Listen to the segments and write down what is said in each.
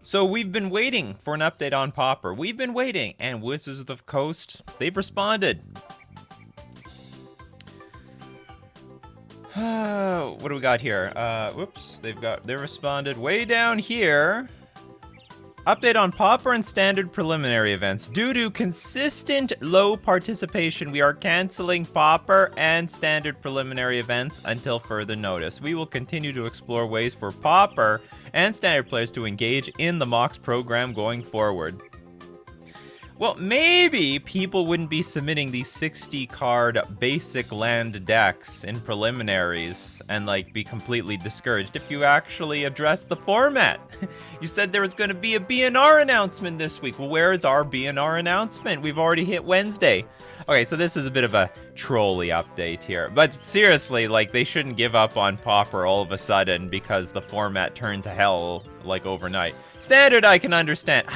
So we've been waiting for an update on Pauper. We've been waiting, and Wizards of the Coast, they've responded. What do we got here? Whoops, they responded way down here. Update on Pauper and standard preliminary events. Due to consistent low participation, we are canceling Pauper and standard preliminary events until further notice. We will continue to explore ways for Pauper and standard players to engage in the MOX program going forward. Well, maybe people wouldn't be submitting these 60 card basic land decks in preliminaries and like be completely discouraged if you actually address the format. You said there was going to be a BNR announcement this week. Well, where is our BNR announcement? We've already hit Wednesday. Okay, so this is a bit of a trolly update here. But seriously, like, they shouldn't give up on Pauper all of a sudden because the format turned to hell, like, overnight. Standard, I can understand.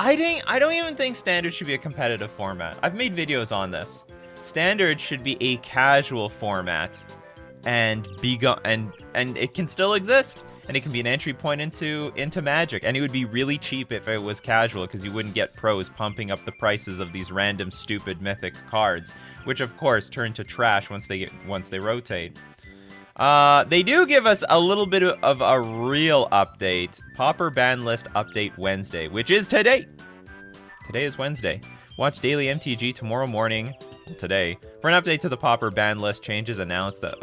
I don't even think Standard should be a competitive format. I've made videos on this. Standard should be a casual format and it can still exist. And it can be an entry point into Magic. And it would be really cheap if it was casual because you wouldn't get pros pumping up the prices of these random stupid mythic cards, which of course turn to trash once they rotate. They do give us a little bit of a real update. Pauper Ban list update Wednesday, which is today. Today is Wednesday. Watch Daily MTG tomorrow morning, today, for an update to the Pauper Ban list. Changes announced that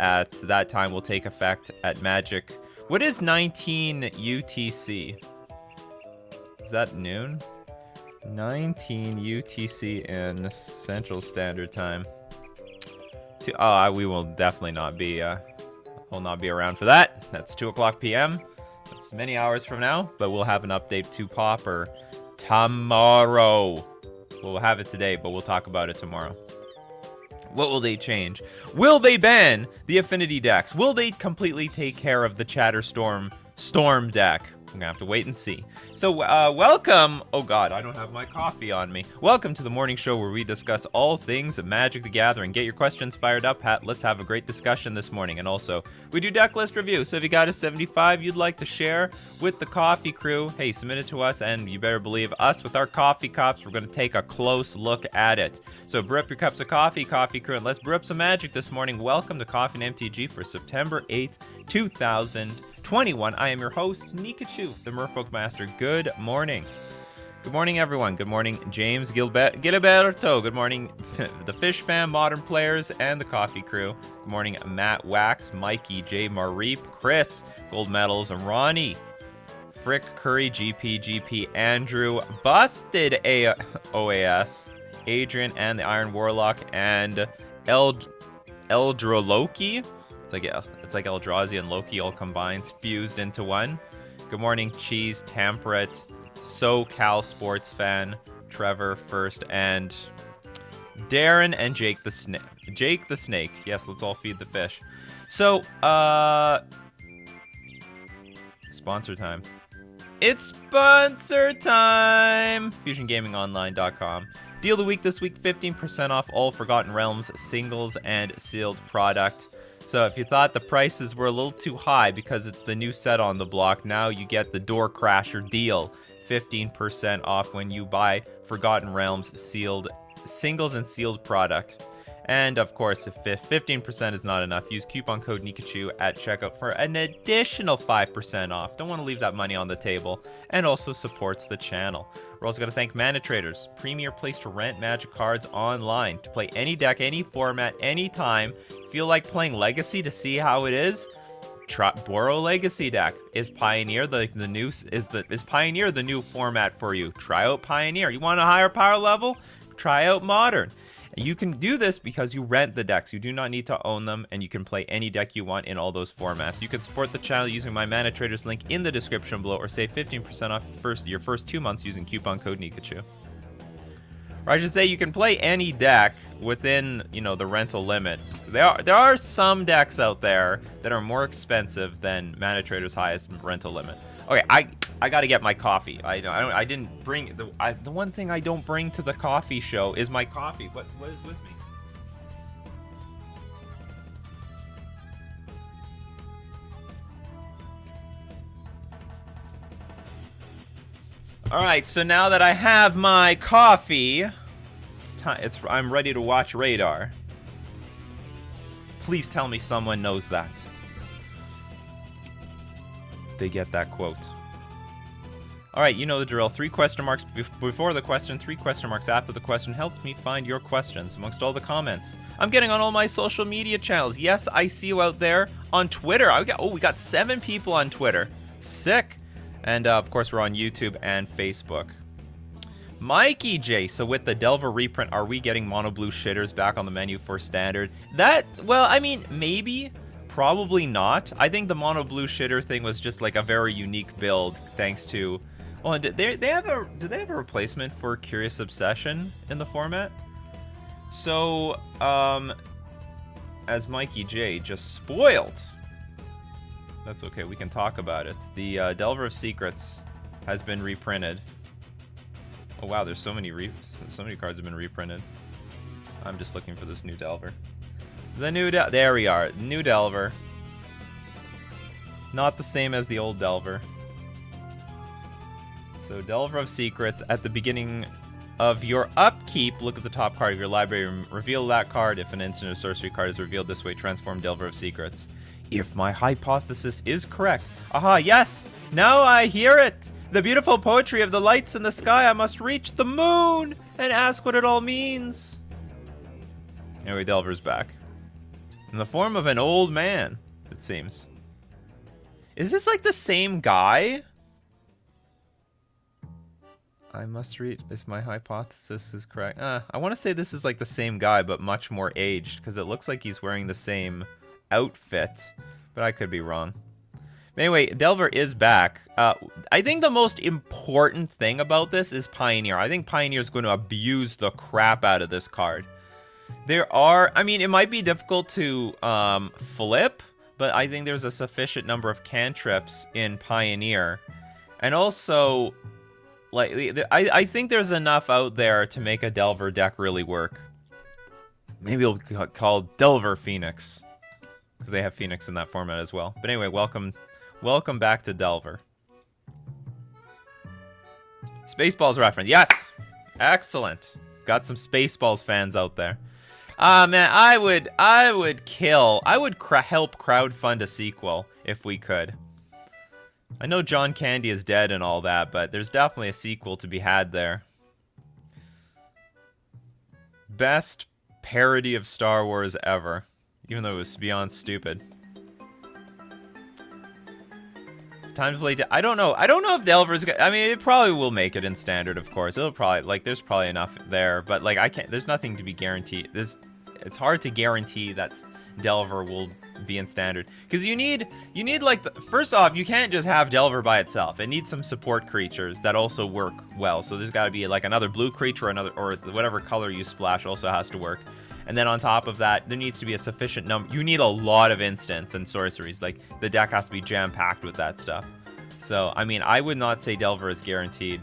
at that time will take effect at Magic. What is 19 UTC? Is that noon? 19 UTC in Central Standard Time. We will definitely not be around for that. That's 2 o'clock p.m. That's many hours from now, but we'll have an update to Pauper tomorrow. We'll have it today, but we'll talk about it tomorrow. What will they change? Will they ban the affinity decks? Will they completely take care of the Chatterstorm Storm deck? I'm gonna have to wait and see. So welcome. Oh god, I don't have my coffee on me. Welcome to the morning show where we discuss all things Magic the Gathering. Get your questions fired up, Pat. Let's have a great discussion this morning. And also, we do deck list review. So if you got a 75 you'd like to share with the coffee crew, hey, submit it to us, and you better believe us with our coffee cups, we're gonna take a close look at it. So brew up your cups of coffee crew, and let's brew up some Magic this morning. Welcome to Coffee and MTG for September 8th, 2021. I am your host, Nikachu, the Merfolk Master. Good morning. Good morning, everyone. Good morning, James Gilberto. Good morning, the Fish Fam, Modern Players, and the Coffee Crew. Good morning, Matt Wax, Mikey, J. Mareep, Chris, Gold Medals, Ronnie, Frick, Curry, GP, Andrew, Busted OAS, Adrian, and the Iron Warlock, and Eldroloki. It's like Eldrazi and Loki all combined, fused into one. Good morning, Cheese, Temperate, SoCal Sports Fan, Trevor First, and Darren and Jake the Snake. Jake the Snake. Yes, let's all feed the fish. So, sponsor time. It's sponsor time! FusionGamingOnline.com. Deal of the week this week, 15% off all Forgotten Realms singles and sealed product. So if you thought the prices were a little too high because it's the new set on the block, now you get the Door Crasher deal. 15% off when you buy Forgotten Realms sealed singles and sealed product. And of course, if 15% is not enough, use coupon code Nikachu at checkout for an additional 5% off. Don't want to leave that money on the table, and also supports the channel. We're also going to thank Mana Traders, premier place to rent Magic cards online, to play any deck, any format, anytime. Feel like playing Legacy to see how it is? Borrow Legacy deck. Is Pioneer the new format for you? Try out Pioneer. You want a higher power level? Try out Modern. You can do this because you rent the decks. You do not need to own them, and you can play any deck you want in all those formats. You can support the channel using my Mana Traders link in the description below, or save 15% off your first 2 months using coupon code Nikachu. Or I should say, you can play any deck within, the rental limit. There are some decks out there that are more expensive than Mana Trader's highest rental limit. Okay, I gotta get my coffee. I didn't bring the one thing I don't bring to the coffee show is my coffee. What is with me? Alright, so now that I have my coffee, I'm ready to watch Radar. Please tell me someone knows that. They get that quote. Alright, you know the drill. 3 question marks before the question, 3 question marks after the question helps me find your questions amongst all the comments. I'm getting on all my social media channels. Yes, I see you out there on Twitter. We got 7 people on Twitter. Sick. And of course, we're on YouTube and Facebook. Mikey J, so with the Delver reprint, are we getting mono blue shitters back on the menu for standard? Well, I mean, maybe. Probably not. I think the mono blue shitter thing was just like a very unique build, thanks to... Well, do they have a replacement for Curious Obsession in the format? So, as Mikey J just spoiled. That's okay, we can talk about it. The Delver of Secrets has been reprinted. Oh wow, there's so many cards have been reprinted. I'm just looking for this new Delver. The new there we are, new Delver. Not the same as the old Delver. So Delver of Secrets, at the beginning of your upkeep, look at the top card of your library and reveal that card. If an instant or sorcery card is revealed this way, transform Delver of Secrets. If my hypothesis is correct. Aha, yes! Now I hear it! The beautiful poetry of the lights in the sky. I must reach the moon and ask what it all means. Anyway, Delver's back. In the form of an old man, it seems. Is this like the same guy? I must read, if my hypothesis is correct. I want to say this is like the same guy, but much more aged, because it looks like he's wearing the same outfit, but I could be wrong. Anyway, Delver is back. I think the most important thing about this is Pioneer. I think Pioneer is going to abuse the crap out of this card. I mean, it might be difficult to flip, but I think there's a sufficient number of cantrips in Pioneer. And also... like, I think there's enough out there to make a Delver deck really work. Maybe it'll be called Delver Phoenix. Because they have Phoenix in that format as well. But anyway, welcome back to Delver. Spaceballs reference. Yes! Excellent. Got some Spaceballs fans out there. Man, I would help crowdfund a sequel if we could. I know John Candy is dead and all that, but there's definitely a sequel to be had there. Best parody of Star Wars ever, even though it was beyond stupid. Time to play. I don't know if Delver's. I mean, it probably will make it in standard, of course. It'll probably there's probably enough there, but like I can't. There's nothing to be guaranteed. It's hard to guarantee that Delver will be in standard, because you need like first off, you can't just have Delver by itself. It needs some support creatures that also work well. So there's got to be like another blue creature, or whatever color you splash also has to work. And then on top of that, there needs to be a sufficient number. You need a lot of instants and sorceries. Like the deck has to be jam-packed with that stuff. So I mean, I would not say Delver is guaranteed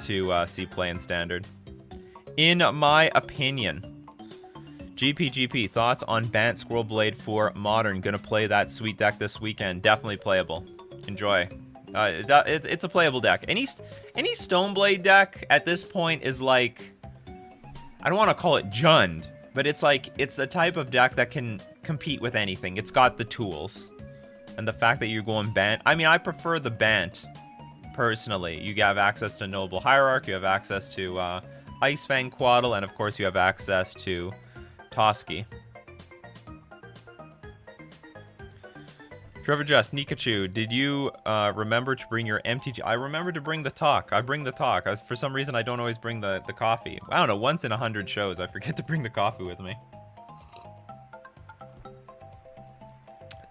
to see play in standard, in my opinion. GP, thoughts on Bant Squirrel Blade for Modern? Gonna play that sweet deck this weekend. Definitely playable. Enjoy. It's a playable deck. Any Stoneblade deck at this point is like, I don't want to call it Jund, but it's like, it's the type of deck that can compete with anything. It's got the tools. And the fact that you're going Bant, I mean, I prefer the Bant, personally. You have access to Noble Hierarch, you have access to Ice Fang Quaddle, and of course you have access to Toski. Trevor Just, Nikachu, did you remember to bring your MTG? I remember to bring the talk. I bring the talk. For some reason, I don't always bring the coffee. I don't know, once in 100 shows, I forget to bring the coffee with me.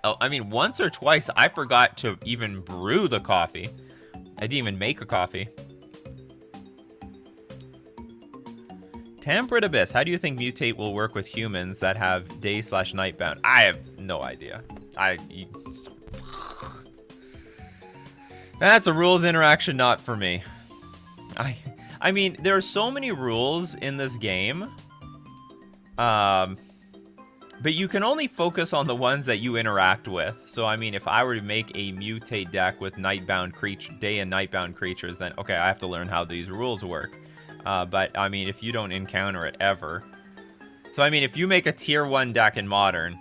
Oh, I mean, once or twice, I forgot to even brew the coffee. I didn't even make a coffee. Temperate Abyss, how do you think Mutate will work with humans that have day/night bound? I have no idea. That's a rules interaction not for me. I mean, there are so many rules in this game. But you can only focus on the ones that you interact with. So, I mean, if I were to make a mutate deck with nightbound creature, day and nightbound creatures, then, okay, I have to learn how these rules work. But, I mean, if you don't encounter it ever. So, I mean, if you make a tier 1 deck in Modern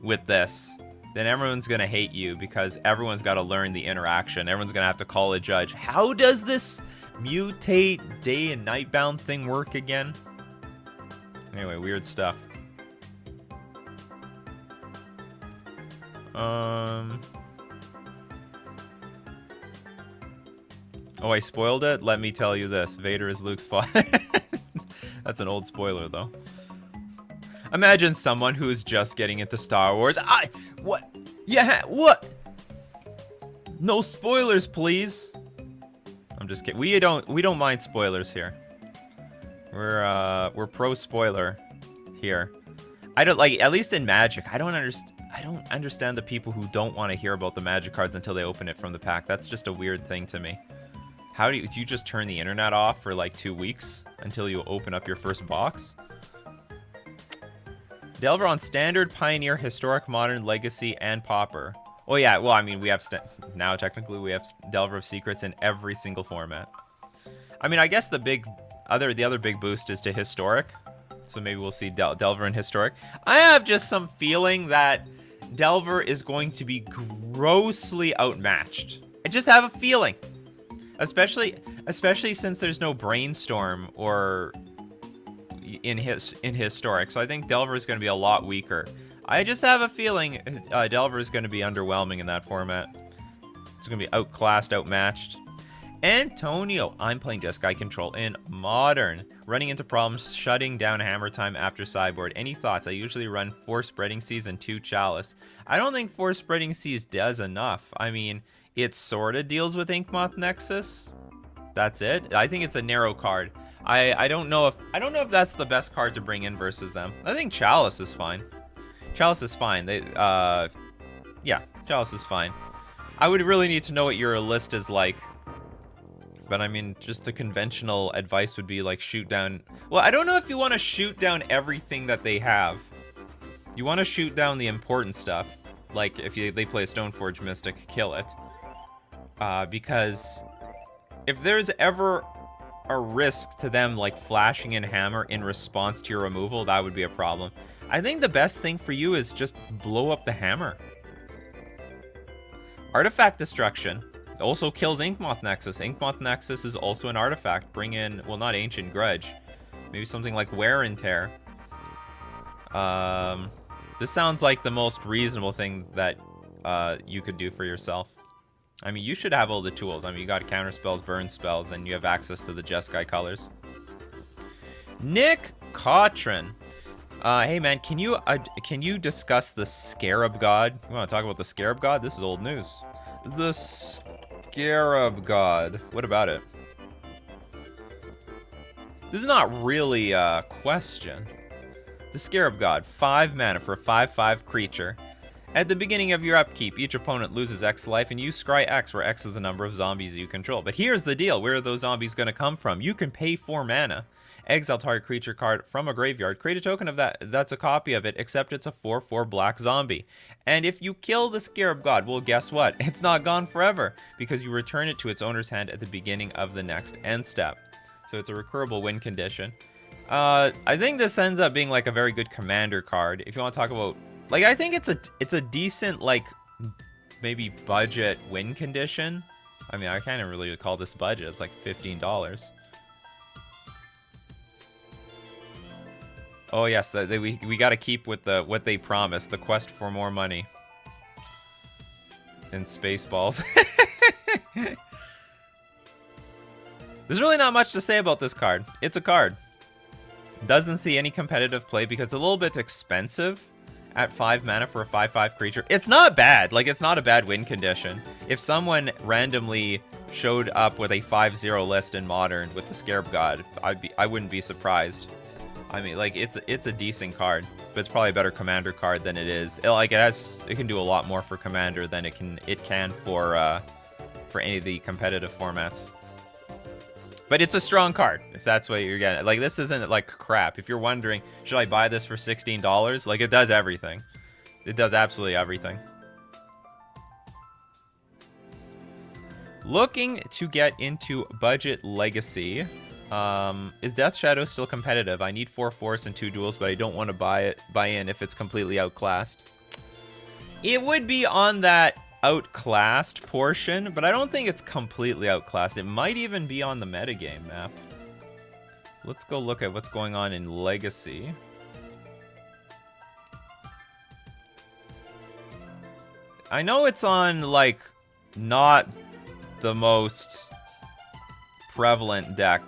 with this, then everyone's going to hate you because everyone's got to learn the interaction. Everyone's going to have to call a judge. How does this mutate day and nightbound thing work again? Anyway, weird stuff. Oh, I spoiled it? Let me tell you this. Vader is Luke's father. That's an old spoiler, though. Imagine someone who's just getting into Star Wars. What? Yeah, what? No spoilers, please. I'm just kidding. We don't mind spoilers here. We're pro spoiler here. I don't like, at least in Magic, I don't understand the people who don't want to hear about the Magic cards until they open it from the pack. That's just a weird thing to me. Do you just turn the internet off for like 2 weeks until you open up your first box? Delver on Standard, Pioneer, Historic, Modern, Legacy, and Pauper. Oh yeah, well, I mean, we have now technically we have Delver of Secrets in every single format. I mean, I guess the other big boost is to Historic. So maybe we'll see Delver and Historic. I have just some feeling that Delver is going to be grossly outmatched. I just have a feeling. Especially since there's no Brainstorm or in Historic. So I think Delver is going to be a lot weaker. I just have a feeling Delver is going to be underwhelming in that format. It's going to be outclassed, outmatched. Antonio, I'm playing Jeskai Control in Modern. Running into problems, shutting down Hammer Time after sideboard. Any thoughts? I usually run 4 Spreading Seas and 2 Chalice. I don't think 4 Spreading Seas does enough. I mean, it sort of deals with Inkmoth Nexus. That's it. I think it's a narrow card. I don't know if that's the best card to bring in versus them. I think Chalice is fine. Chalice is fine. Yeah, Chalice is fine. I would really need to know what your list is like. But I mean, just the conventional advice would be like shoot down. Well, I don't know if you want to shoot down everything that they have. You want to shoot down the important stuff. Like if they play a Stoneforge Mystic, kill it. Because if there's ever a risk to them like flashing in Hammer in response to your removal, that would be a problem. I think the best thing for you is just blow up the Hammer. Artifact Destruction also kills Inkmoth Nexus. Inkmoth Nexus is also an artifact. Bring in, well, not Ancient Grudge. Maybe something like Wear and Tear. This sounds like the most reasonable thing that you could do for yourself. I mean, you should have all the tools. I mean, you got counter spells, burn spells, and you have access to the Jeskai colors. Nick Cotran. Hey man, can you discuss the Scarab God? You want to talk about the Scarab God? This is old news. The Scarab God. What about it? This is not really a question. The Scarab God, 5 mana for a 5/5 creature. At the beginning of your upkeep, each opponent loses X life, and you scry X, where X is the number of zombies you control. But here's the deal. Where are those zombies going to come from? You can pay 4 mana. Exile target creature card from a graveyard. Create a token of that's a copy of it, except it's a 4/4 black zombie. And if you kill the Scarab God, well, guess what? It's not gone forever, because you return it to its owner's hand at the beginning of the next end step. So it's a recurable win condition. I think this ends up being like a very good commander card. If you want to talk about... Like, I think it's a decent, like, maybe budget win condition. I mean, I can't really call this budget. It's like $15. Oh yes, we got to keep with what they promised. The quest for more money. And Spaceballs. There's really not much to say about this card. It's a card. Doesn't see any competitive play because it's a little bit expensive. At 5 mana for a 5/5 creature. It's not bad. Like, it's not a bad win condition. If someone randomly showed up with a 5/0 list in Modern with the Scarab God, I wouldn't be surprised. I mean, like, it's a decent card, but it's probably a better commander card than it is. Like, it can do a lot more for commander than it can for any of the competitive formats. But it's a strong card, if that's what you're getting. Like, this isn't, like, crap. If you're wondering, should I buy this for $16? Like, it does everything. It does absolutely everything. Looking to get into Budget Legacy. Is Death Shadow still competitive? I need 4 force and 2 duels, but I don't want to buy in if it's completely outclassed. It would be on that outclassed portion, but I don't think it's completely outclassed. It might even be on the metagame map. Let's go look at what's going on in Legacy. I know it's on, like, not the most prevalent deck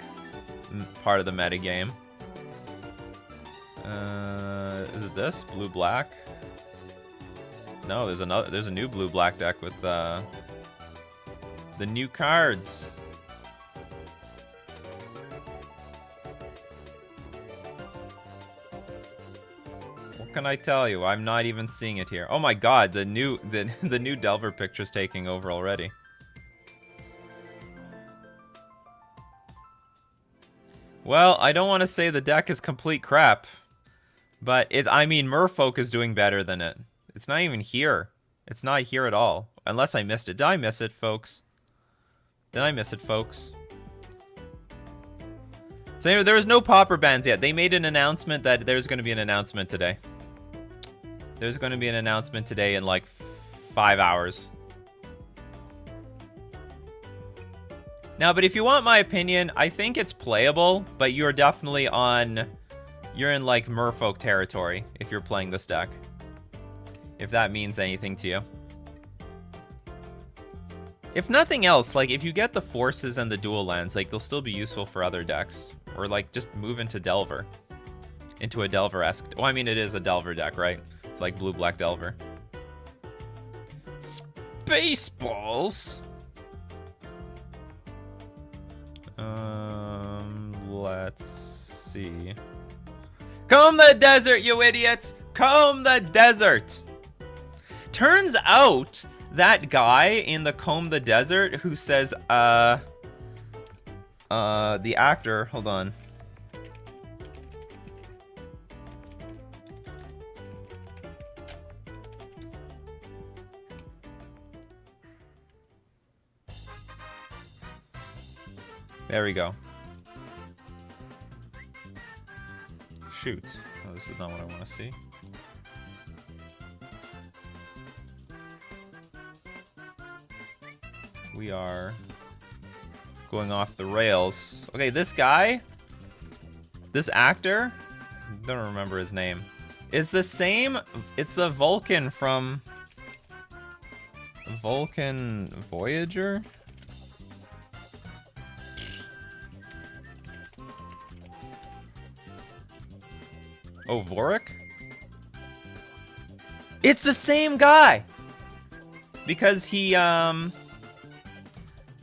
part of the metagame. Is it this? Blue-black? No, there's a new blue-black deck with the new cards. What can I tell you? I'm not even seeing it here. Oh my god, the new Delver picture's taking over already. Well, I don't want to say the deck is complete crap, but I mean, Merfolk is doing better than it. It's not even here. It's not here at all. Unless I missed it. Did I miss it, folks? Did I miss it, folks? So anyway, there was no Pauper Bans yet. They made an announcement that there's going to be an announcement today. There's going to be an announcement today in like 5 hours. Now, but if you want my opinion, I think it's playable, but you're definitely you're in like Merfolk territory if you're playing this deck. If that means anything to you. If nothing else, like, if you get the forces and the dual lands, like, they'll still be useful for other decks. Or, like, just move into Delver. Into a Delver-esque... Well, I mean, it is a Delver deck, right? It's like blue-black Delver. Spaceballs! Let's see. Comb the desert, you idiots! Comb the desert! Turns out, that guy in the Comb the Desert who says, the actor, hold on. There we go. Shoot. Oh, this is not what I want to see. We are going off the rails. Okay, this guy, this actor, I don't remember his name, is the same. It's the Vulcan from Vulcan Voyager. Oh, Vorik? It's the same guy! Because he, the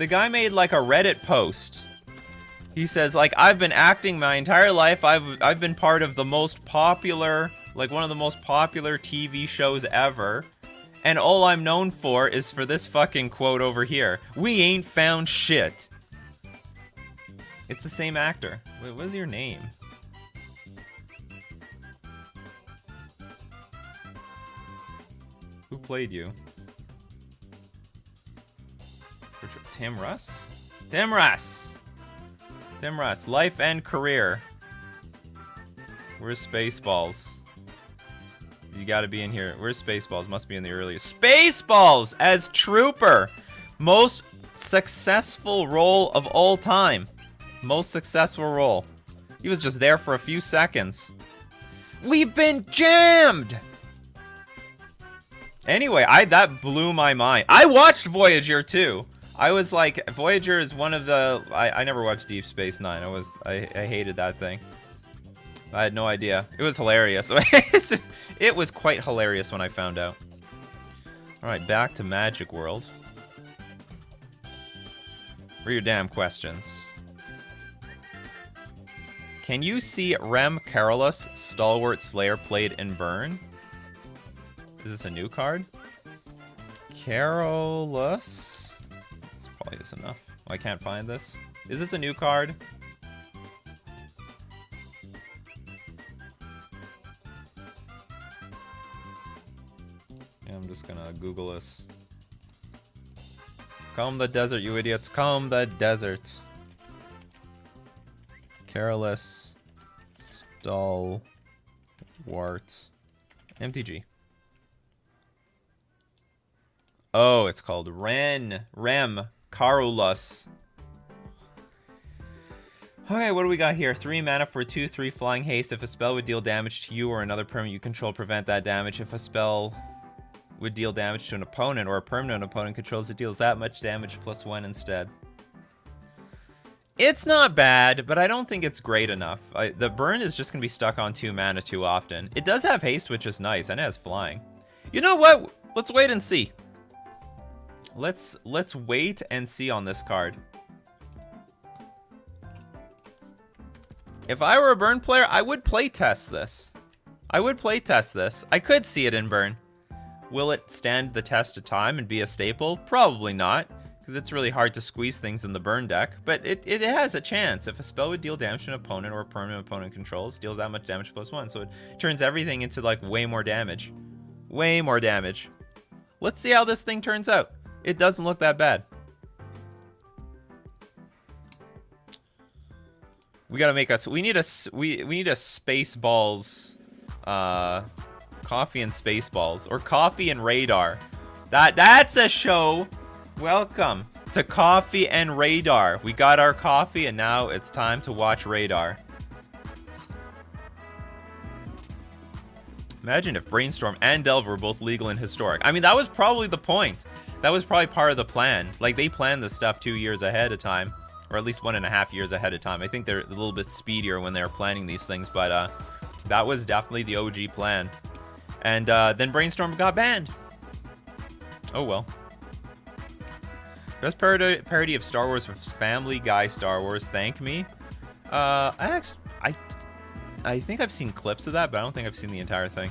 guy made like a Reddit post. He says, like, I've been acting my entire life. I've been part of the most popular, like one of the most popular TV shows ever. And all I'm known for is for this fucking quote over here. We ain't found shit. It's the same actor. Wait, what is your name? Who played you? Tim Russ? Tim Russ! Tim Russ. Life and career. Where's Spaceballs? You gotta be in here. Where's Spaceballs? Must be in the earliest. Spaceballs as Trooper! Most successful role of all time. Most successful role. He was just there for a few seconds. We've been jammed! Anyway, that blew my mind. I watched Voyager too. I was like, Voyager is one of the... I never watched Deep Space Nine. I hated that thing. I had no idea. It was hilarious. It was quite hilarious when I found out. Alright, back to Magic World. For your damn questions. Can you see Rem Carolus, Stalwart Slayer played in Burn? Is this a new card? Carolus? probably is enough. Oh, I can't find this. Is this a new card? Yeah, I'm just gonna Google this. Comb the desert, you idiots. Comb the desert. Carolus. Stalwart. MTG. Oh, it's called Rem Carolus. Okay, what do we got here? 3 mana for 2/3 flying haste. If a spell would deal damage to you or another permanent you control, prevent that damage. If a spell would deal damage to an opponent or a permanent opponent controls, it deals that much damage +1 instead. It's not bad, but I don't think it's great enough. The burn is just going to be stuck on 2 mana too often. It does have haste, which is nice, and it has flying. You know what? Let's wait and see. Let's wait and see on this card. If I were a burn player, I would play test this. I could see it in burn. Will it stand the test of time and be a staple? Probably not, because it's really hard to squeeze things in the burn deck. But it has a chance. If a spell would deal damage to an opponent or a permanent opponent controls, deals that much damage +1. So it turns everything into like way more damage. Way more damage. Let's see how this thing turns out. It doesn't look that bad. We gotta make us. We need a Spaceballs, Coffee and Spaceballs, or Coffee and Radar. That's a show. Welcome to Coffee and Radar. We got our coffee, and now it's time to watch Radar. Imagine if Brainstorm and Delver were both legal and historic. I mean, that was probably the point. That was probably part of the plan. Like, they planned this stuff 2 years ahead of time. Or at least 1.5 years ahead of time. I think they're a little bit speedier when they're planning these things, but that was definitely the OG plan. And then Brainstorm got banned. Oh well. Best parody of Star Wars was Family Guy Star Wars. Thank me. I think I've seen clips of that, but I don't think I've seen the entire thing.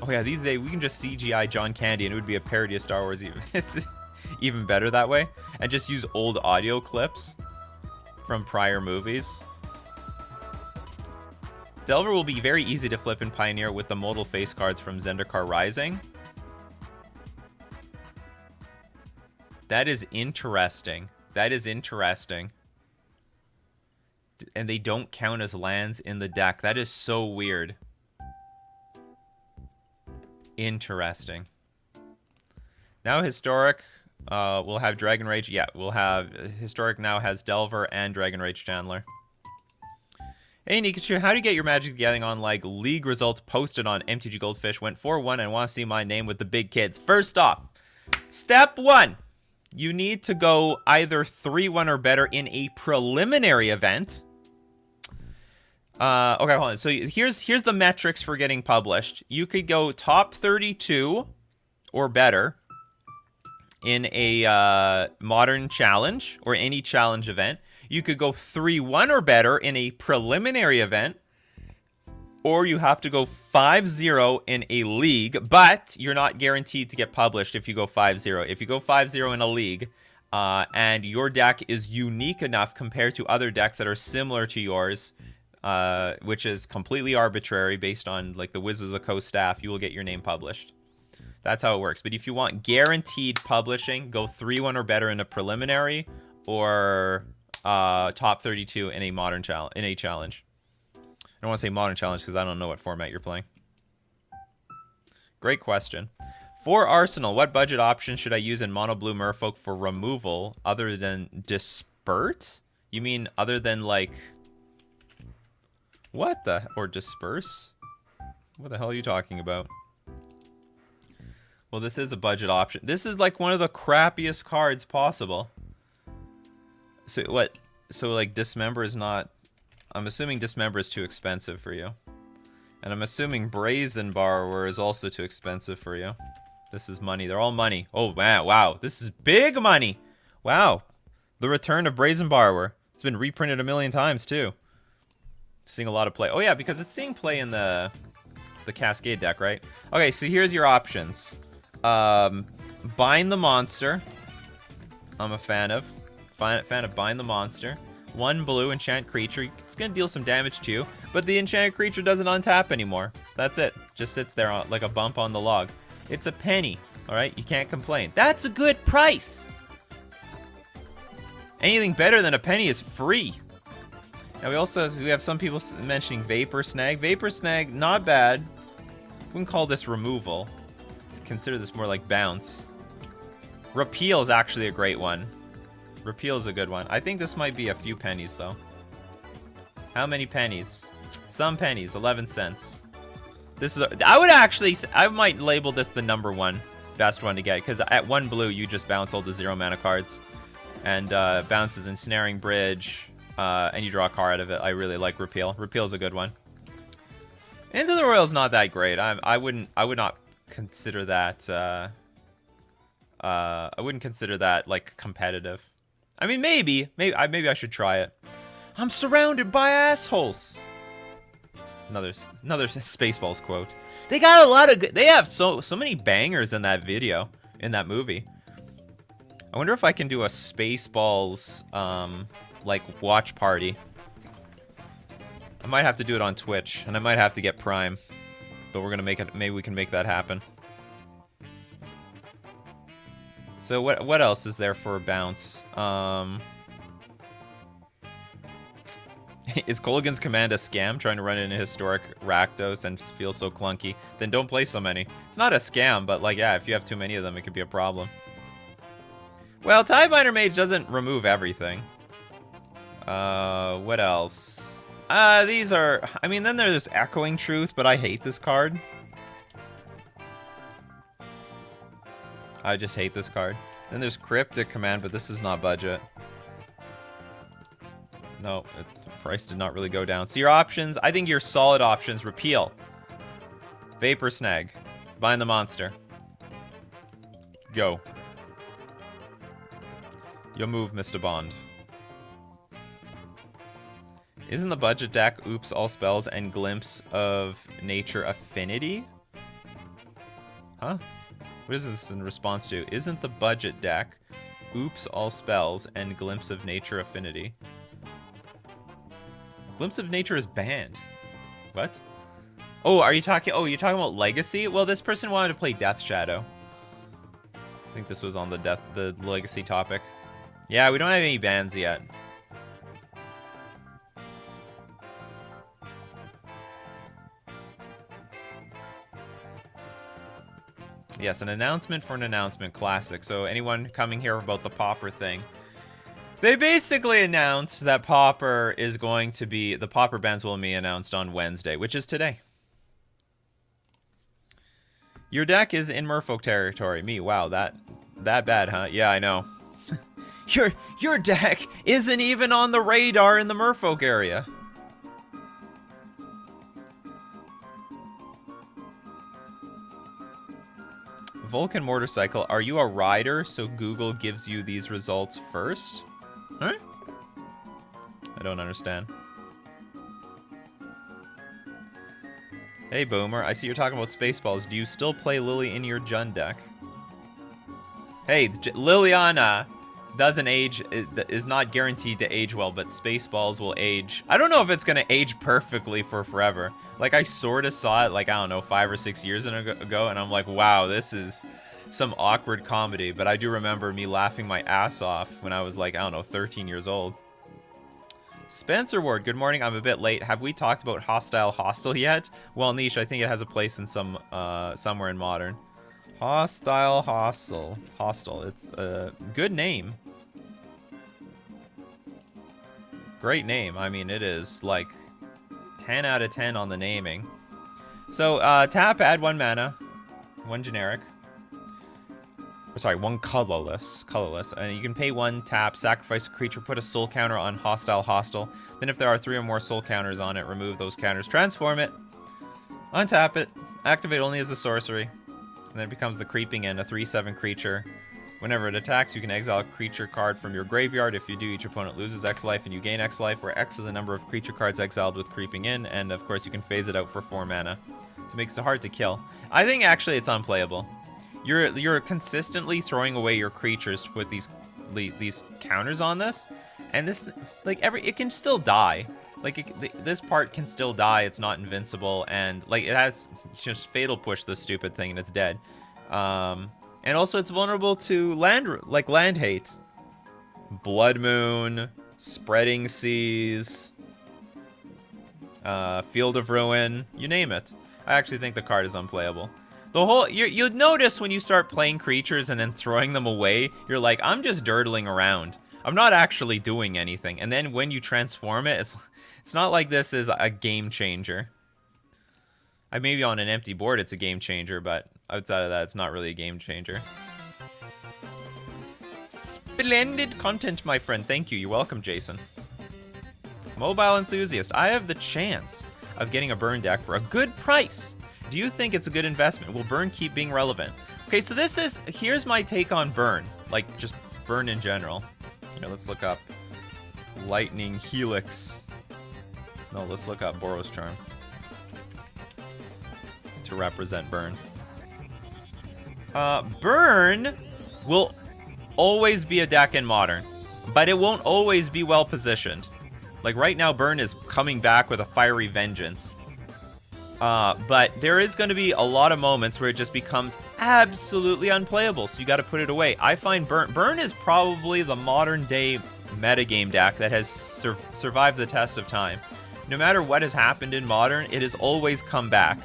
Oh yeah, these days we can just CGI John Candy and it would be a parody of Star Wars even. Even better that way, and just use old audio clips from prior movies. Delver will be very easy to flip in Pioneer with the modal face cards from Zendikar Rising. That is interesting. That is interesting. And they don't count as lands in the deck. That is so weird. Interesting. Now Historic... we'll have Dragon Rage. Yeah, we'll have Historic now has Delver and Dragon Rage Chandler. Hey Nikachu, how do you get your Magic the Gathering on like league results posted on MTG Goldfish? Went 4-1 and want to see my name with the big kids. First off, step 1. You need to go either 3-1 or better in a preliminary event. Okay, hold on. So here's the metrics for getting published. You could go top 32 or better in a modern challenge or any challenge event. You could go 3-1 or better in a preliminary event, or you have to go 5-0 in a league, but you're not guaranteed to get published if you go 5-0. If you go 5-0 in a league and your deck is unique enough compared to other decks that are similar to yours, which is completely arbitrary based on like the Wizards of the Coast staff, you will get your name published. That's how it works. But if you want guaranteed publishing, go 3-1 or better in a preliminary, or top 32 in a modern challenge. I don't want to say modern challenge because I don't know what format you're playing. Great question. For Arsenal, what budget option should I use in Mono Blue Merfolk for removal other than Dispert? You mean other than like what the or Disperse? What the hell are you talking about? Well, this is a budget option. This is like one of the crappiest cards possible. So what? So like Dismember is not... I'm assuming Dismember is too expensive for you. And I'm assuming Brazen Borrower is also too expensive for you. This is money. They're all money. Oh, man. Wow. This is big money. Wow. The return of Brazen Borrower. It's been reprinted a million times, too. Seeing a lot of play. Oh, yeah, because it's seeing play in the Cascade deck, right? Okay, so here's your options. Bind the monster. I'm a fan of. Fan of Bind the Monster. 1 blue enchant creature. It's gonna deal some damage to you, but the enchanted creature doesn't untap anymore. That's it. Just sits there like a bump on the log. It's a penny. All right, you can't complain. That's a good price. Anything better than a penny is free. Now we have some people mentioning Vapor Snag. Vapor Snag, not bad. We can call this removal. Let's consider this more like bounce. Repeal is actually a great one. Repeal is a good one. I think this might be a few pennies, though. How many pennies? Some pennies, 11 cents. This is, I might label this the #1 best one to get, because at 1 blue, you just bounce all the 0 mana cards. And bounces Ensnaring Bridge, and you draw a card out of it. I really like Repeal. Repeal is a good one. Into the Royal is not that great. I would not consider that, I wouldn't consider that, like, competitive. I mean, maybe I should try it. I'm surrounded by assholes. Another Spaceballs quote. They got a lot of good. They have so many bangers in that video, in that movie. I wonder if I can do a Spaceballs like watch party. I might have to do it on Twitch, and I might have to get Prime, but we're gonna make it. Maybe we can make that happen. So what else is there for a bounce? Is Kolaghan's Command a scam? Trying to run in a historic Rakdos and feel so clunky? Then don't play so many. It's not a scam, but like, yeah, if you have too many of them, it could be a problem. Well, Tidebinder Mage doesn't remove everything. What else? These are... I mean, then there's Echoing Truth, but I hate this card. I just hate this card. Then there's Cryptic Command, but this is not budget. No, the price did not really go down. So your options, I think your solid options, Repeal, Vapor Snag, Bind the Monster. Go. Your move, Mr. Bond. Isn't the budget deck Oops All Spells and Glimpse of Nature Affinity? Huh? What is this in response to? Isn't the budget deck Oops All Spells and Glimpse of Nature Affinity? Glimpse of Nature is banned. What? Oh, are you talking... Oh, you're talking about Legacy? Well, this person wanted to play Death Shadow. I think this was on the Legacy topic. Yeah, we don't have any bans yet. Yes, an announcement for an announcement, classic. So anyone coming here about the Pauper thing, they basically announced that Pauper is going to be, the Pauper bans will be announced on Wednesday, which is today. Your deck is in Merfolk territory. Me, wow, that bad, huh? Yeah, I know. Your deck isn't even on the radar in the Merfolk area. Vulcan Motorcycle, are you a rider so Google gives you these results first? Huh? I don't understand. Hey Boomer, I see you're talking about Spaceballs. Do you still play Lily in your Jund deck? Hey, Liliana doesn't age, is not guaranteed to age well, but Spaceballs will age. I don't know if it's gonna age perfectly for forever. Like, I sort of saw it, like, I don't know, 5 or 6 years ago, and I'm like, wow, this is some awkward comedy. But I do remember me laughing my ass off when I was, like, I don't know, 13 years old. Spencer Ward, good morning. I'm a bit late. Have we talked about Hostile Hostel yet? Well, Niche, I think it has a place in somewhere in Modern. Hostile Hostel. It's a good name. Great name. I mean, it is, like... 10 out of 10 on the naming. So, tap, add 1 mana. 1 generic. Or, sorry, 1 colorless. And you can pay 1 tap, sacrifice a creature, put a soul counter on Hostile Hostel. Then if there are 3 or more soul counters on it, remove those counters. Transform it. Untap it. Activate only as a sorcery. And then it becomes the Creeping End, a 3/7 creature. Whenever it attacks, you can exile a creature card from your graveyard. If you do, each opponent loses X life and you gain X life, where X is the number of creature cards exiled with Creeping In. And of course, you can phase it out for 4 mana. So it makes it hard to kill. I think actually it's unplayable. You're consistently throwing away your creatures to put these these counters on this, and this like it can still die. Like this part can still die. It's not invincible, and like it has just fatal push this stupid thing and it's dead. And also it's vulnerable to land hate, Blood Moon, Spreading Seas, Field of Ruin, you name it. I actually think the card is unplayable. The whole you'd notice when you start playing creatures and then throwing them away, you're like, I'm just dirtling around. I'm not actually doing anything. And then when you transform it, it's not like this is a game changer. Maybe on an empty board it's a game changer, but outside of that, it's not really a game changer. Splendid content, my friend. Thank you. You're welcome, Jason. Mobile enthusiast. I have the chance of getting a burn deck for a good price. Do you think it's a good investment? Will burn keep being relevant? Okay, so here's my take on burn. Like, just burn in general. Here, let's look up Lightning Helix. No, let's look up Boros Charm to represent burn. Burn will always be a deck in Modern, but it won't always be well positioned. Like right now, burn is coming back with a fiery vengeance. But there is going to be a lot of moments where it just becomes absolutely unplayable, so you got to put it away. I find Burn is probably the modern day metagame deck that has survived the test of time. No matter what has happened in Modern, it has always come back.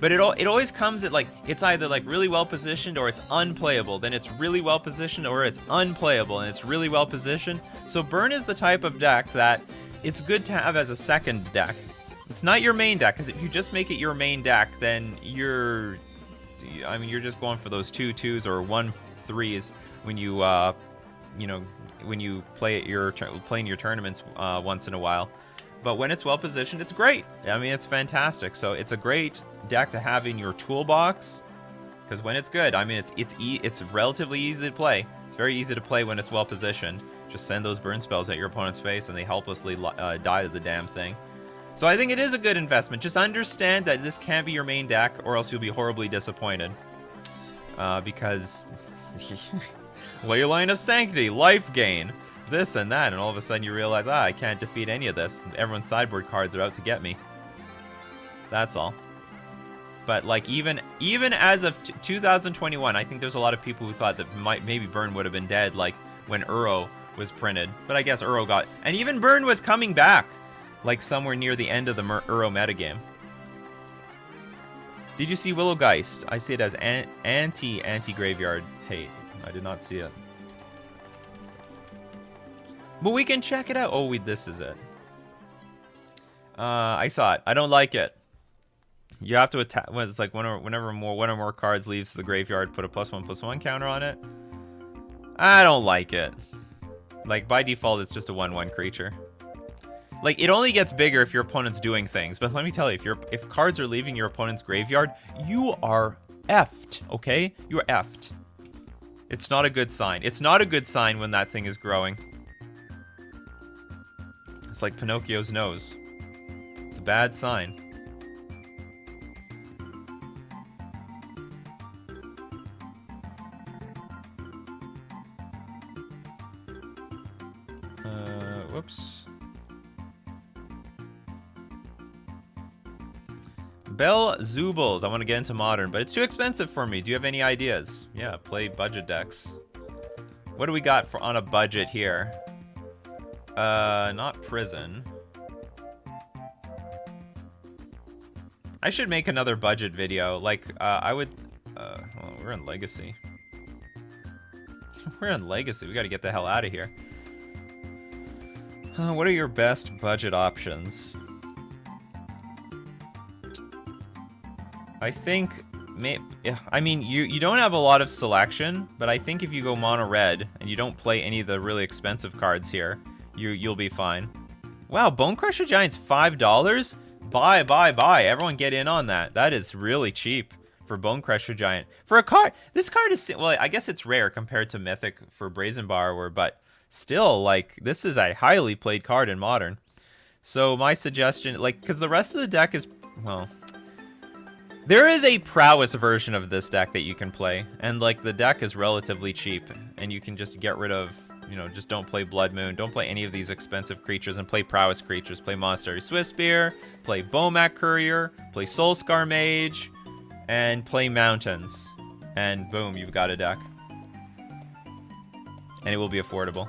But it always comes at, like, it's either like really well positioned or it's unplayable. Then it's really well positioned or it's unplayable and it's really well positioned. So Burn is the type of deck that it's good to have as a second deck. It's not your main deck, because if you just make it your main deck, then you're just going for those 2/2s or 1/3s when you, when you play playing your tournaments once in a while. But when it's well positioned, it's great. I mean, it's fantastic. So it's a great deck to have in your toolbox, because when it's good, I mean, it's relatively easy to play. It's very easy to play when it's well positioned. Just send those burn spells at your opponent's face, and they helplessly die to the damn thing. So I think it is a good investment. Just understand that this can't be your main deck, or else you'll be horribly disappointed. Because Leyline of Sanctity, life gain, this and that, and all of a sudden you realize, I can't defeat any of this. Everyone's sideboard cards are out to get me. That's all. But like even as of 2021, I think there's a lot of people who thought that maybe Burn would have been dead, like when Uro was printed. But I guess Uro got, and even Burn was coming back, like somewhere near the end of the Uro metagame. Did you see Willowgeist? I see it as anti-graveyard hate. I did not see it. But we can check it out. Oh, this is it. I saw it. I don't like it. You have to attack. Well, it's like whenever one or more cards leaves the graveyard, put a +1/+1 counter on it. I don't like it. Like by default, it's just a 1/1 creature. Like it only gets bigger if your opponent's doing things. But let me tell you, if cards are leaving your opponent's graveyard, you are effed. Okay, you're effed. It's not a good sign. It's not a good sign when that thing is growing. It's like Pinocchio's nose. It's a bad sign. Whoops. Bell Zoobles. I want to get into Modern, but it's too expensive for me. Do you have any ideas? Yeah, play budget decks. What do we got on a budget here? Not Prison. I should make another budget video. Like, I would... well, we're in Legacy. We're in Legacy. We gotta get the hell out of here. What are your best budget options? I think... I mean, you don't have a lot of selection, but I think if you go mono red and you don't play any of the really expensive cards here, you'll be fine. Wow, Bone Crusher Giant's $5? Buy. Everyone get in on that. That is really cheap for Bone Crusher Giant. For a card, this card is, well, I guess it's rare compared to Mythic for Brazen Borrower, but still, like, this is a highly played card in Modern. So my suggestion, like, because the rest of the deck is, well, there is a prowess version of this deck that you can play, and like the deck is relatively cheap, and you can just get rid of you know, just don't play Blood Moon. Don't play any of these expensive creatures and play prowess creatures. Play Monastery Swiftspear, play Bomac Courier, play Soulscar Mage, and play Mountains. And boom, you've got a deck. And it will be affordable.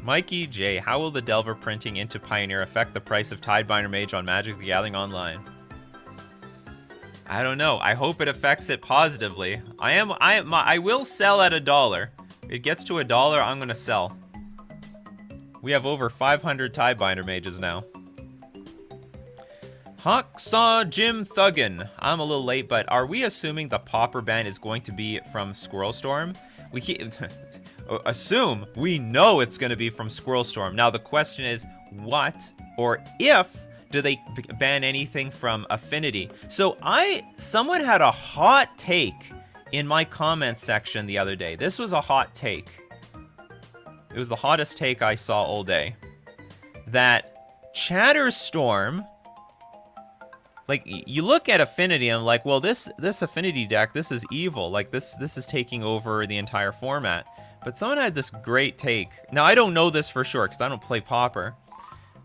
Mikey J, how will the Delver printing into Pioneer affect the price of Tidebinder Mage on Magic the Gathering Online? I don't know. I hope it affects it positively. I will sell at $1. It gets to $1, I'm gonna sell. We have over 500 Tidebinder Mages now. Hacksaw Jim Thuggin. I'm a little late, but are we assuming the Pauper Ban is going to be from Squirrel Storm? We can't assume. We know it's going to be from Squirrel Storm. Now the question is, what or if do they ban anything from Affinity? So someone had a hot take in my comments section the other day. This was a hot take. It was the hottest take I saw all day. That Chatterstorm, like, you look at Affinity and I'm like, well, this Affinity deck, this is evil. Like, this is taking over the entire format. But someone had this great take. Now, I don't know this for sure because I don't play Pauper.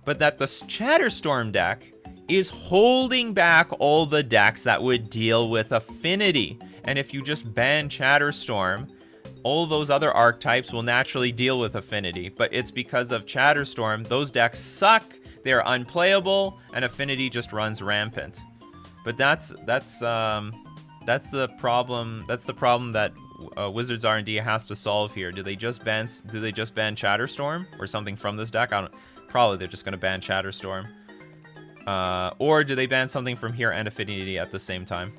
But that the Chatterstorm deck is holding back all the decks that would deal with Affinity. And if you just ban Chatterstorm, all those other archetypes will naturally deal with Affinity. But it's because of Chatterstorm, those decks suck. They're unplayable, and Affinity just runs rampant. But that's the problem. That's the problem that Wizards R&D has to solve here. Do they just ban Chatterstorm or something from this deck? Probably they're just going to ban Chatterstorm. Or do they ban something from here and Affinity at the same time?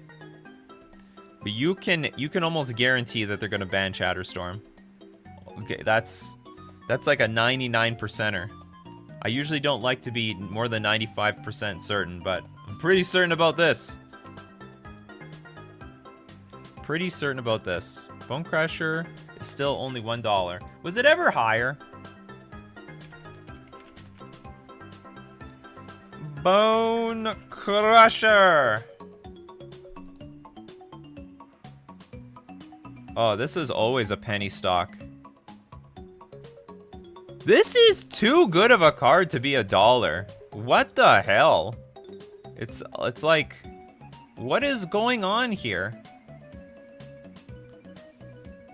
But you can almost guarantee that they're going to ban Chatterstorm. Okay, that's like a 99%er. I usually don't like to be more than 95% certain, but I'm pretty certain about this. Pretty certain about this. Bone Crusher is still only $1. Was it ever higher? Bone Crusher! Oh, this is always a penny stock. This is too good of a card to be $1. What the hell? It's like, what is going on here?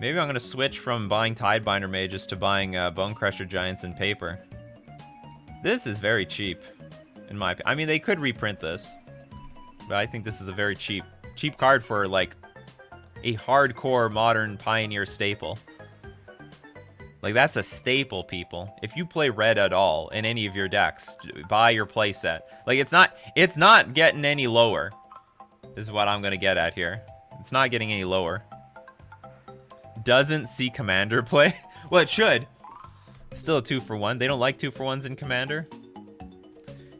Maybe I'm gonna switch from buying Tidebinder Mages to buying Bone Crusher Giants in paper. This is very cheap, in my opinion. I mean, they could reprint this, but I think this is a very cheap card for like a hardcore modern Pioneer staple. Like, that's a staple, people. If you play red at all in any of your decks, buy your playset. Like, it's not getting any lower. This is what I'm gonna get at here. It's not getting any lower. Doesn't see Commander play? Well, it should. It's still a 2-for-1. They don't like 2-for-1s in Commander.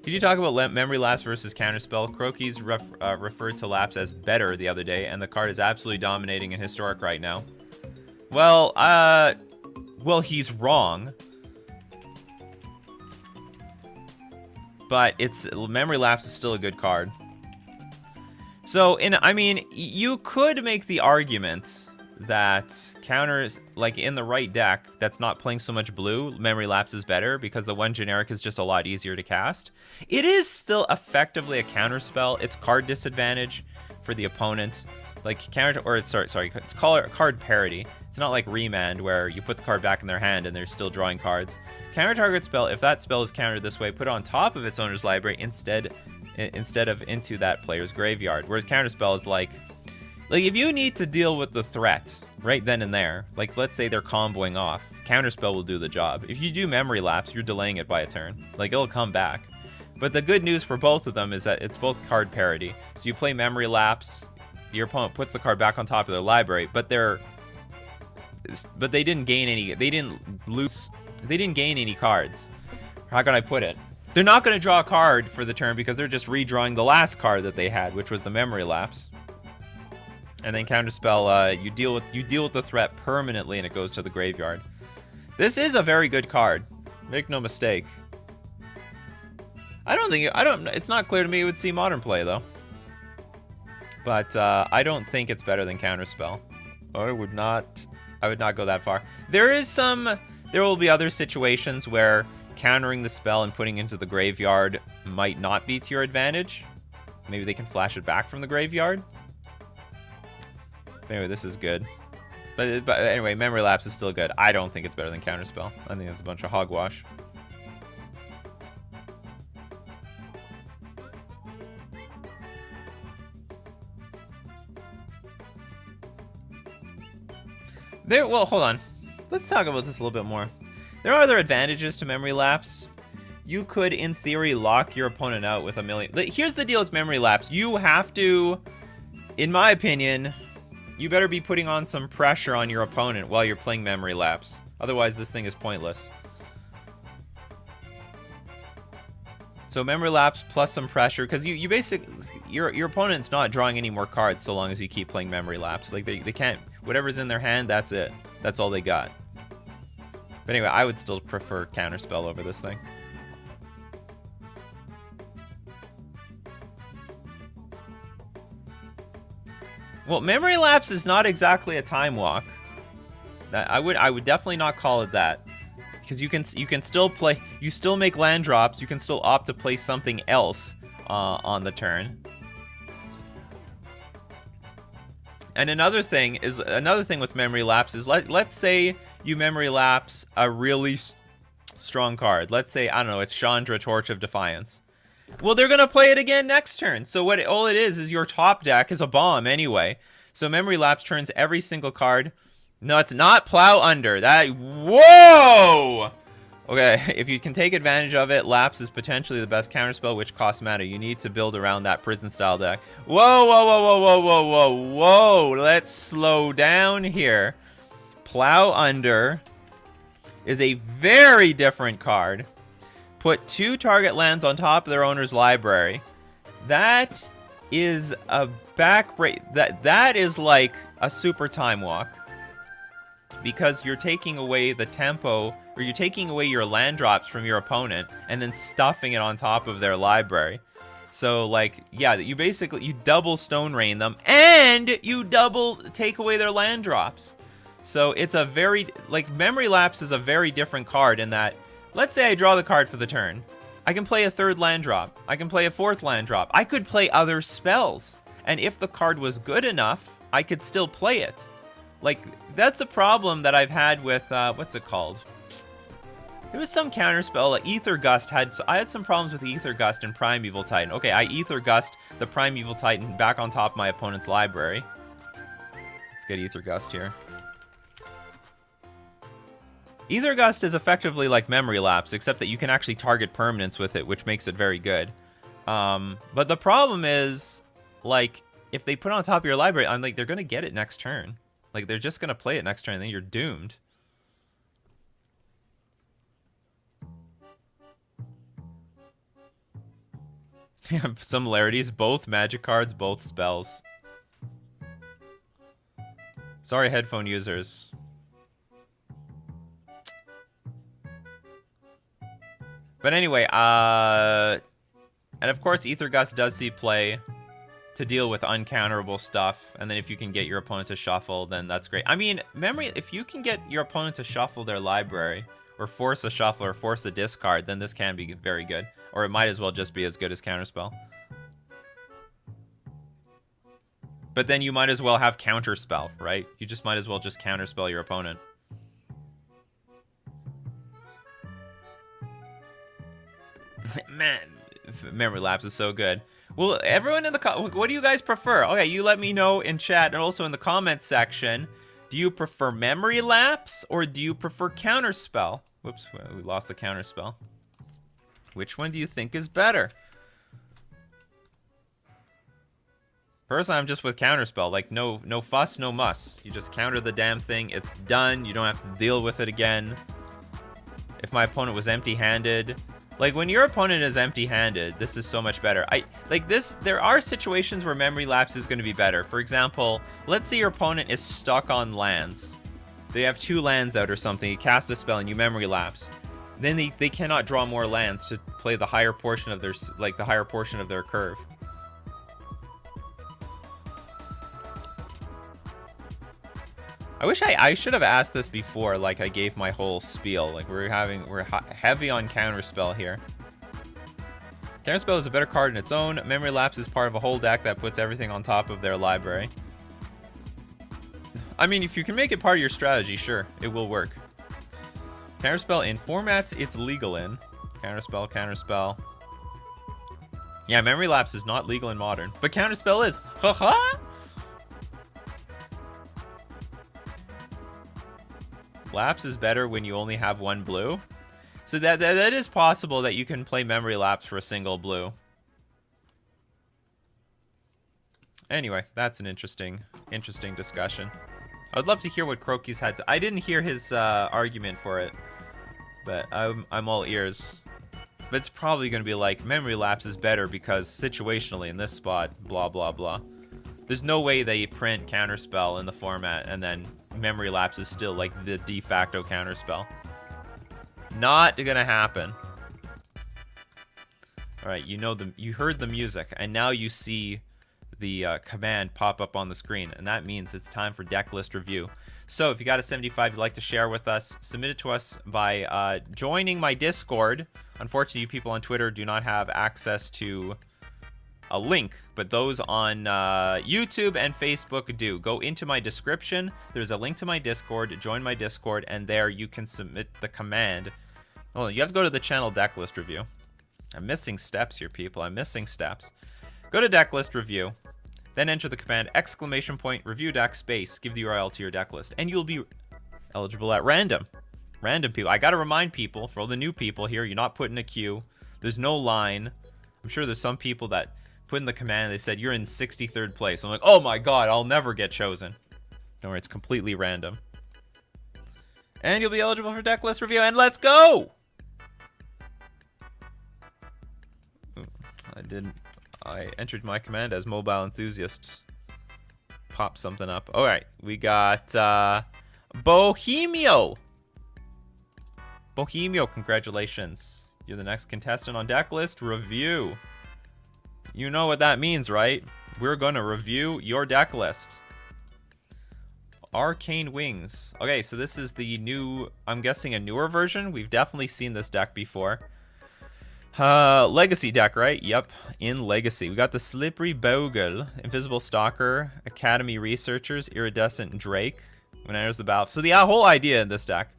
Can you talk about Memory Lapse versus Counterspell? Croaky's referred to Lapse as better the other day, and the card is absolutely dominating in Historic right now. Well, he's wrong. But Memory Lapse is still a good card. So, I mean, you could make the argument that counters, like in the right deck that's not playing so much blue, Memory Lapse is better because the one generic is just a lot easier to cast. It is still effectively a counter spell. It's card disadvantage for the opponent. Like it's card parity. It's not like Remand where you put the card back in their hand and they're still drawing cards. Counter target spell, if that spell is countered this way, put it on top of its owner's library instead of into that player's graveyard. Whereas counter spell is like if you need to deal with the threat right then and there, like let's say they're comboing off, Counterspell will do the job. If you do Memory Lapse, you're delaying it by a turn. Like, it'll come back. But the good news for both of them is that it's both card parity. So you play Memory Lapse, your opponent puts the card back on top of their library, but they didn't gain any, they didn't gain any cards. How can I put it? They're not going to draw a card for the turn because they're just redrawing the last card that they had, which was the Memory Lapse. And then Counterspell, you deal with the threat permanently and it goes to the graveyard. This is a very good card. Make no mistake. It's not clear to me it would see Modern play though. But I don't think it's better than Counterspell. I would not go that far. There will be other situations where countering the spell and putting it into the graveyard might not be to your advantage. Maybe they can flash it back from the graveyard. But anyway, this is good. But anyway, Memory Lapse is still good. I don't think it's better than Counterspell. I think it's a bunch of hogwash. Well, hold on. Let's talk about this a little bit more. There are other advantages to Memory Lapse. You could, in theory, lock your opponent out with a million... Here's the deal with Memory Lapse. You have to, in my opinion, you better be putting on some pressure on your opponent while you're playing Memory Lapse. Otherwise, this thing is pointless. So Memory Lapse plus some pressure, because you basically... Your opponent's not drawing any more cards so long as you keep playing Memory Lapse. Like, they can't... Whatever's in their hand, that's it. That's all they got. But anyway, I would still prefer Counterspell over this thing. Well, Memory Lapse is not exactly a time walk. I would definitely not call it that. Because you can still play... You still make land drops. You can still opt to play something else on the turn. And another thing with Memory Lapse is let's say you Memory Lapse a really strong card. Let's say, I don't know, it's Chandra, Torch of Defiance. Well, they're going to play it again next turn. So all it is your top deck is a bomb anyway. So Memory Lapse turns every single card. No, it's not Plow Under. Whoa! Okay, if you can take advantage of it, Lapse is potentially the best counterspell, which costs mana. You need to build around that prison-style deck. Whoa, whoa, whoa, whoa, whoa, whoa, whoa, whoa. Let's slow down here. Plow Under is a very different card. Put 2 target lands on top of their owner's library. That is a backbreak. That is like a super time walk. Because you're taking away the tempo, or you're taking away your land drops from your opponent and then stuffing it on top of their library. So, like, yeah, you double Stone Rain them and you double take away their land drops. So it's a very, like, Memory Lapse is a very different card in that, let's say I draw the card for the turn. I can play a 3rd land drop. I can play a 4th land drop. I could play other spells. And if the card was good enough, I could still play it. Like, that's a problem that I've had with, what's it called? There was some counterspell, like Ether Gust I had some problems with Ether Gust and Primeval Titan. Okay, I Ether Gust the Primeval Titan back on top of my opponent's library. Let's get Ether Gust here. Ether Gust is effectively like Memory Lapse, except that you can actually target permanents with it, which makes it very good. But the problem is, like, if they put it on top of your library, I'm like, they're going to get it next turn. Like, they're just going to play it next turn, and then you're doomed. Yeah, similarities. Both magic cards, both spells. Sorry, headphone users. But anyway, and of course, Ether Gust does see play to deal with uncounterable stuff, and then if you can get your opponent to shuffle, then that's great. I mean, if you can get your opponent to shuffle their library, or force a shuffle, or force a discard, then this can be very good. Or it might as well just be as good as Counterspell. But then you might as well have Counterspell, right? You just might as well just Counterspell your opponent. Man, Memory Lapse is so good. Well, everyone in the what do you guys prefer? Okay, you let me know in chat and also in the comments section. Do you prefer Memory Lapse or do you prefer Counterspell? Whoops, we lost the Counterspell. Which one do you think is better? Personally, I'm just with Counterspell. Like, no fuss, no muss. You just counter the damn thing. It's done. You don't have to deal with it again. If my opponent was empty-handed... Like, when your opponent is empty-handed, this is so much better. There are situations where Memory Lapse is going to be better. For example, let's say your opponent is stuck on lands. They have 2 lands out or something. You cast a spell and you Memory Lapse. Then they cannot draw more lands to play the higher portion of their, the higher portion of their curve. I wish I should have asked this before, like I gave my whole spiel. Like we're heavy on counterspell here. Counterspell is a better card in its own. Memory Lapse is part of a whole deck that puts everything on top of their library. I mean, if you can make it part of your strategy, sure, it will work. Counterspell in formats it's legal in. Counterspell, counterspell. Yeah, Memory Lapse is not legal in Modern, but counterspell is. Haha! Lapse is better when you only have one blue. So that is possible that you can play Memory Lapse for a single blue. Anyway, that's an interesting discussion. I would love to hear what Croaky's had to... I didn't hear his argument for it, but I'm all ears. But it's probably going to be like, Memory Lapse is better because situationally in this spot, blah, blah, blah. There's no way they print Counterspell in the format and then Memory Lapse is still like the de facto Counterspell. Not gonna happen. Alright, you heard the music, and now you see the command pop up on the screen, and that means it's time for deck list review. So if you got a 75 you'd like to share with us, submit it to us by joining my Discord. Unfortunately, you people on Twitter do not have access to a link, but those on YouTube and Facebook do. Go into my description. There's a link to my Discord. Join my Discord, and there you can submit the command. Oh, you have to go to the channel deck list review. I'm missing steps here, people. I'm missing steps. Go to deck list review, then enter the command !review deck space. Give the URL to your deck list, and you'll be eligible at random. Random people. I gotta remind people, for all the new people here, you're not put in a queue. There's no line. I'm sure there's some people that put in the command, they said you're in 63rd place. I'm like, oh my god, I'll never get chosen. Don't worry, it's completely random. And you'll be eligible for deck list review, and let's go! I entered my command as mobile enthusiast. Pop something up. Alright, we got Bohemio. Bohemio, congratulations. You're the next contestant on deck list review. You know what that means, right? We're gonna review your deck list. Arcane Wings. Okay, so this is the new, I'm guessing a newer version. We've definitely seen this deck before. Legacy deck, right? Yep, in Legacy. We got the Slippery Bogle, Invisible Stalker, Academy Researchers, Iridescent Drake. When it enters the battle. So the whole idea in this deck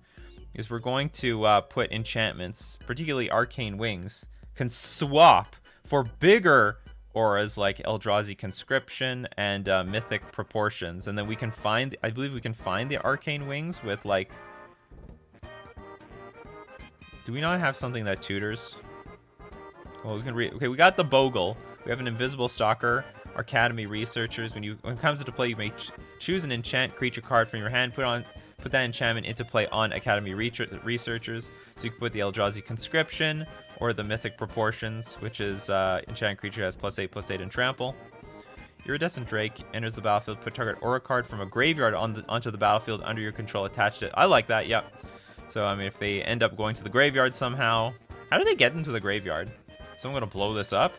is we're going to put enchantments, particularly Arcane Wings, can swap for bigger auras like Eldrazi Conscription and Mythic Proportions. And then we can find, I believe we can find the Arcane Wings with like... Do we not have something that tutors? Well, we can read. Okay, we got the Bogle. We have an Invisible Stalker, Academy Researchers. When it comes into play, you may choose an enchant creature card from your hand, put that enchantment into play on Academy Researchers. So you can put the Eldrazi Conscription or the Mythic Proportions, which is enchant creature has +8/+8 and trample. Iridescent Drake enters the battlefield. Put target aura card from a graveyard onto the battlefield under your control. Attached it. I like that. Yep. So I mean, if they end up going to the graveyard somehow, how do they get into the graveyard? Someone gonna blow this up?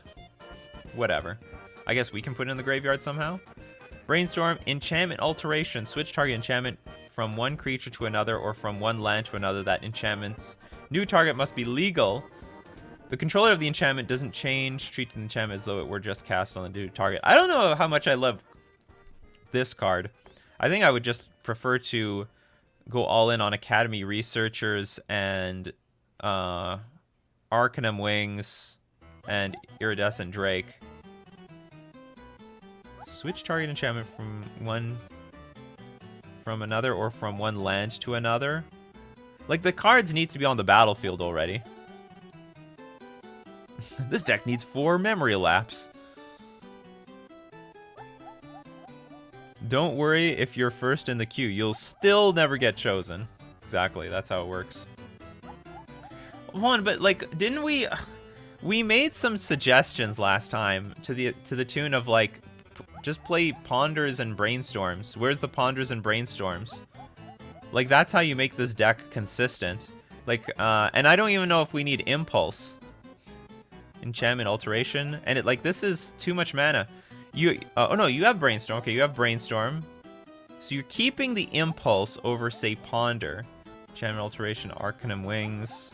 Whatever. I guess we can put it in the graveyard somehow. Brainstorm, enchantment alteration. Switch target enchantment from one creature to another or from one land to another. That enchantment's new target must be legal. The controller of the enchantment doesn't change. Treat the enchantment as though it were just cast on the new target. I don't know how much I love this card. I think I would just prefer to go all in on Academy Researchers and Arcane Wings and Iridescent Drake. Switch target enchantment from another or from one land to another. Like, the cards need to be on the battlefield already. This deck needs 4 Memory Lapse. Don't worry if you're first in the queue. You'll still never get chosen. Exactly, that's how it works. Hold on, but like, didn't we... We made some suggestions last time to the tune of like, just play Ponders and Brainstorms. Where's the Ponders and Brainstorms? Like, that's how you make this deck consistent. Like, and I don't even know if we need Impulse. Enchantment Alteration. And it, like, this is too much mana. Oh no, you have Brainstorm. Okay, you have Brainstorm. So you're keeping the impulse over, say, Ponder. Enchantment Alteration, Arcane Wings.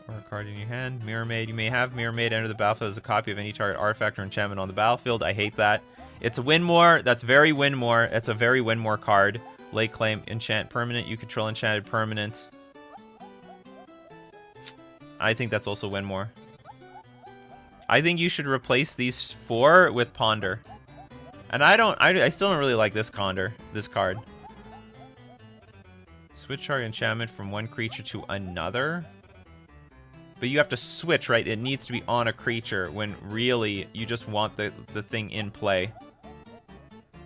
Or a card in your hand. Mirror Maid. You may have Mirror Maid enter the battlefield as a copy of any target artifact or enchantment on the battlefield. I hate that. It's a Winmore. That's very Winmore. It's a very Winmore card. Lay Claim, enchant permanent. You control enchanted permanent. I think that's also Winmore. I think you should replace these 4 with Ponder. And I still don't really like this card. Switch target enchantment from one creature to another. But you have to switch, right? It needs to be on a creature when really you just want the thing in play.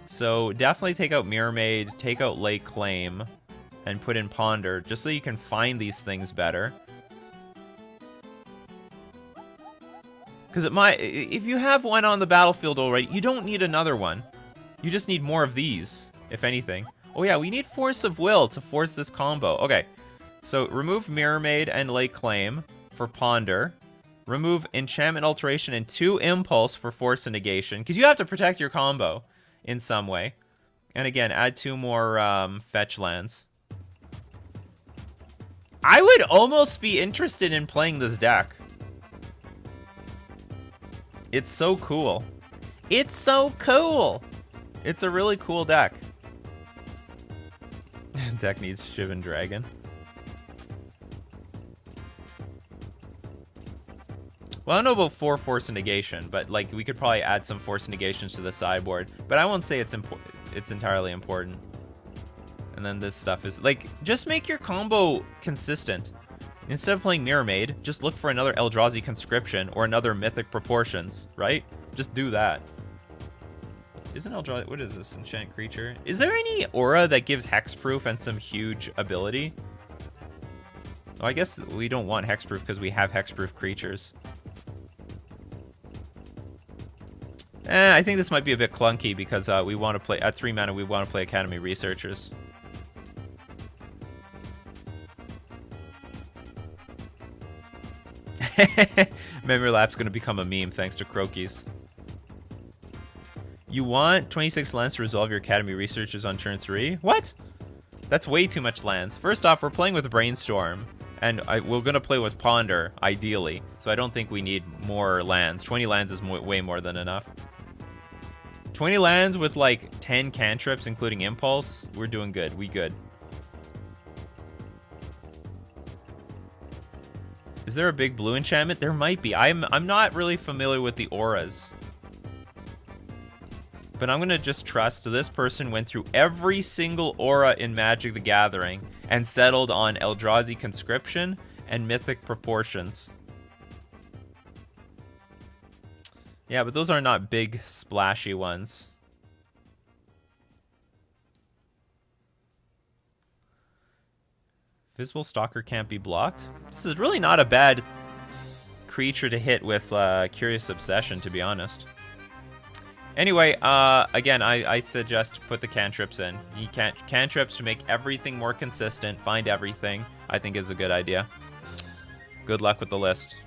So definitely take out Mirror Maid, take out Lay Claim, and put in Ponder, just so you can find these things better. Because if you have one on the battlefield already, you don't need another one. You just need more of these, if anything. Oh yeah, we need Force of Will to force this combo. Okay, so remove Mirror Maid and Lay Claim for Ponder. Remove Enchantment Alteration and 2 Impulse for Force and Negation, because you have to protect your combo in some way. And again, add 2 more fetch lands. I would almost be interested in playing this deck. It's so cool. It's so cool. It's a really cool deck. Deck needs Shivan Dragon. Well, I don't know about 4 Force and Negation, but like we could probably add some Force and Negations to the sideboard. But I won't say it's entirely important. And then this stuff is like, just make your combo consistent. Instead of playing Mirror Maid, just look for another Eldrazi Conscription or another Mythic Proportions, right? Just do that. Isn't Eldrazi... What is this? Enchant creature? Is there any aura that gives hexproof and some huge ability? Oh, I guess we don't want hexproof because we have hexproof creatures. I think this might be a bit clunky because we want to play... At 3 mana, we want to play Academy Researchers. Memory Lapse going to become a meme thanks to Croakies. You want 26 lands to resolve your Academy Researchers on turn 3? What? That's way too much lands. First off, we're playing with Brainstorm, and we're going to play with Ponder, ideally. So I don't think we need more lands. 20 lands is way more than enough. 20 lands with like 10 cantrips, including Impulse. We're doing good. We good. Is there a big blue enchantment? There might be. I'm not really familiar with the auras. But I'm going to just trust this person went through every single aura in Magic the Gathering and settled on Eldrazi Conscription and Mythic Proportions. Yeah, but those are not big, splashy ones. Visible Stalker can't be blocked. This is really not a bad creature to hit with Curious Obsession, to be honest. Anyway, again, I suggest put the cantrips in. You cantrips to make everything more consistent, find everything, I think is a good idea. Good luck with the list.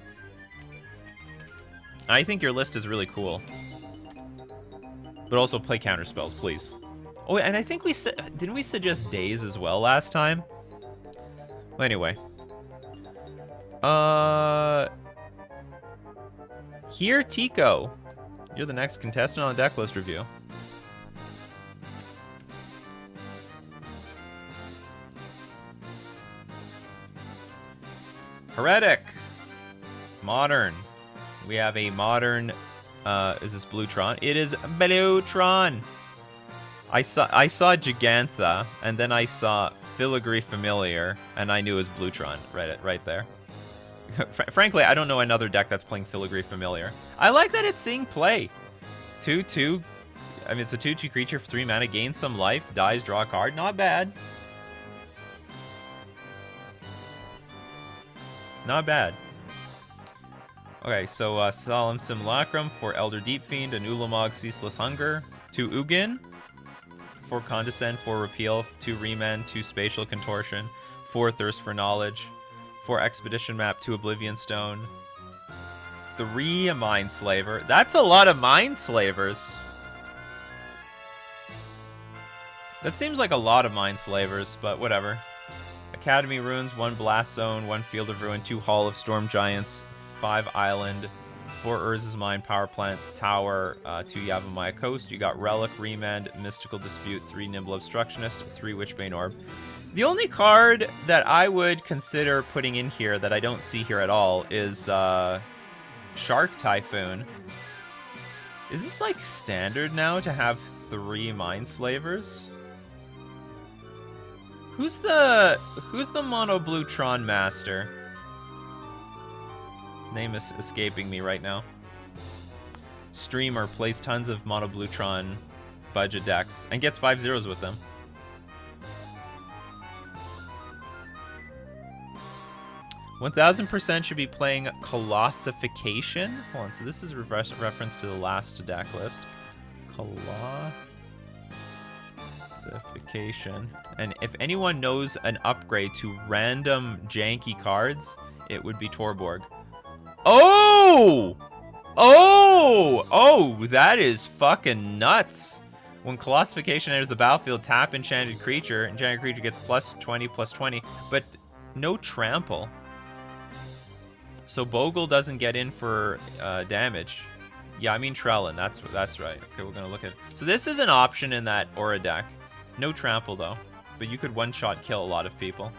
I think your list is really cool. But also play counterspells, please. Oh, and I think didn't we suggest Daze as well last time? Well, anyway. Here, Tico. You're the next contestant on the Decklist review. Heretic. Modern. We have a modern, is this Bluetron? It is Bluetron. I saw Gigantha, and then I saw Filigree Familiar, and I knew it was Bluetron right there. Frankly, I don't know another deck that's playing Filigree Familiar. I like that it's seeing play. 2/2. I mean, it's a 2/2 creature for 3 mana, gains some life, dies, draw a card. Not bad. Not bad. Okay, so Solemn Simulacrum for Elder Deep Fiend, an Ulamog Ceaseless Hunger, 2 Ugin, 4 Condescend, 4 Repeal, 2 Remand, 2 Spatial Contortion, 4 Thirst for Knowledge, 4 Expedition Map, 2 Oblivion Stone, 3 Mindslaver. That's a lot of Mindslavers. That seems like a lot of Mindslavers, but whatever. Academy Runes, 1 Blast Zone, 1 Field of Ruin, 2 Hall of Storm Giants, 5 Island, 4 Urza's Mine, Power Plant, Tower, 2 Yavimaya Coast. You got Relic, Remand, Mystical Dispute, 3 Nimble Obstructionist, 3 Witchbane Orb. The only card that I would consider putting in here that I don't see here at all is Shark Typhoon. Is this like standard now to have 3 Mindslavers? Who's the Monobluetron master? Name is escaping me right now. Streamer plays tons of Monobluetron budget decks and gets 5 zeros with them. "1000% should be playing Colossification." Hold on, so this is reference to the last deck list. Colossification. And if anyone knows an upgrade to random janky cards, it would be Torborg. Oh! Oh! Oh, that is fucking nuts. When Colossification enters the battlefield, tap enchanted creature. Enchanted creature gets +20/+20, but no trample. So Bogle doesn't get in for damage. Yeah, I mean Trellin. That's right. Okay, we're gonna look at it. So this is an option in that Aura deck. No trample though, but you could one-shot kill a lot of people.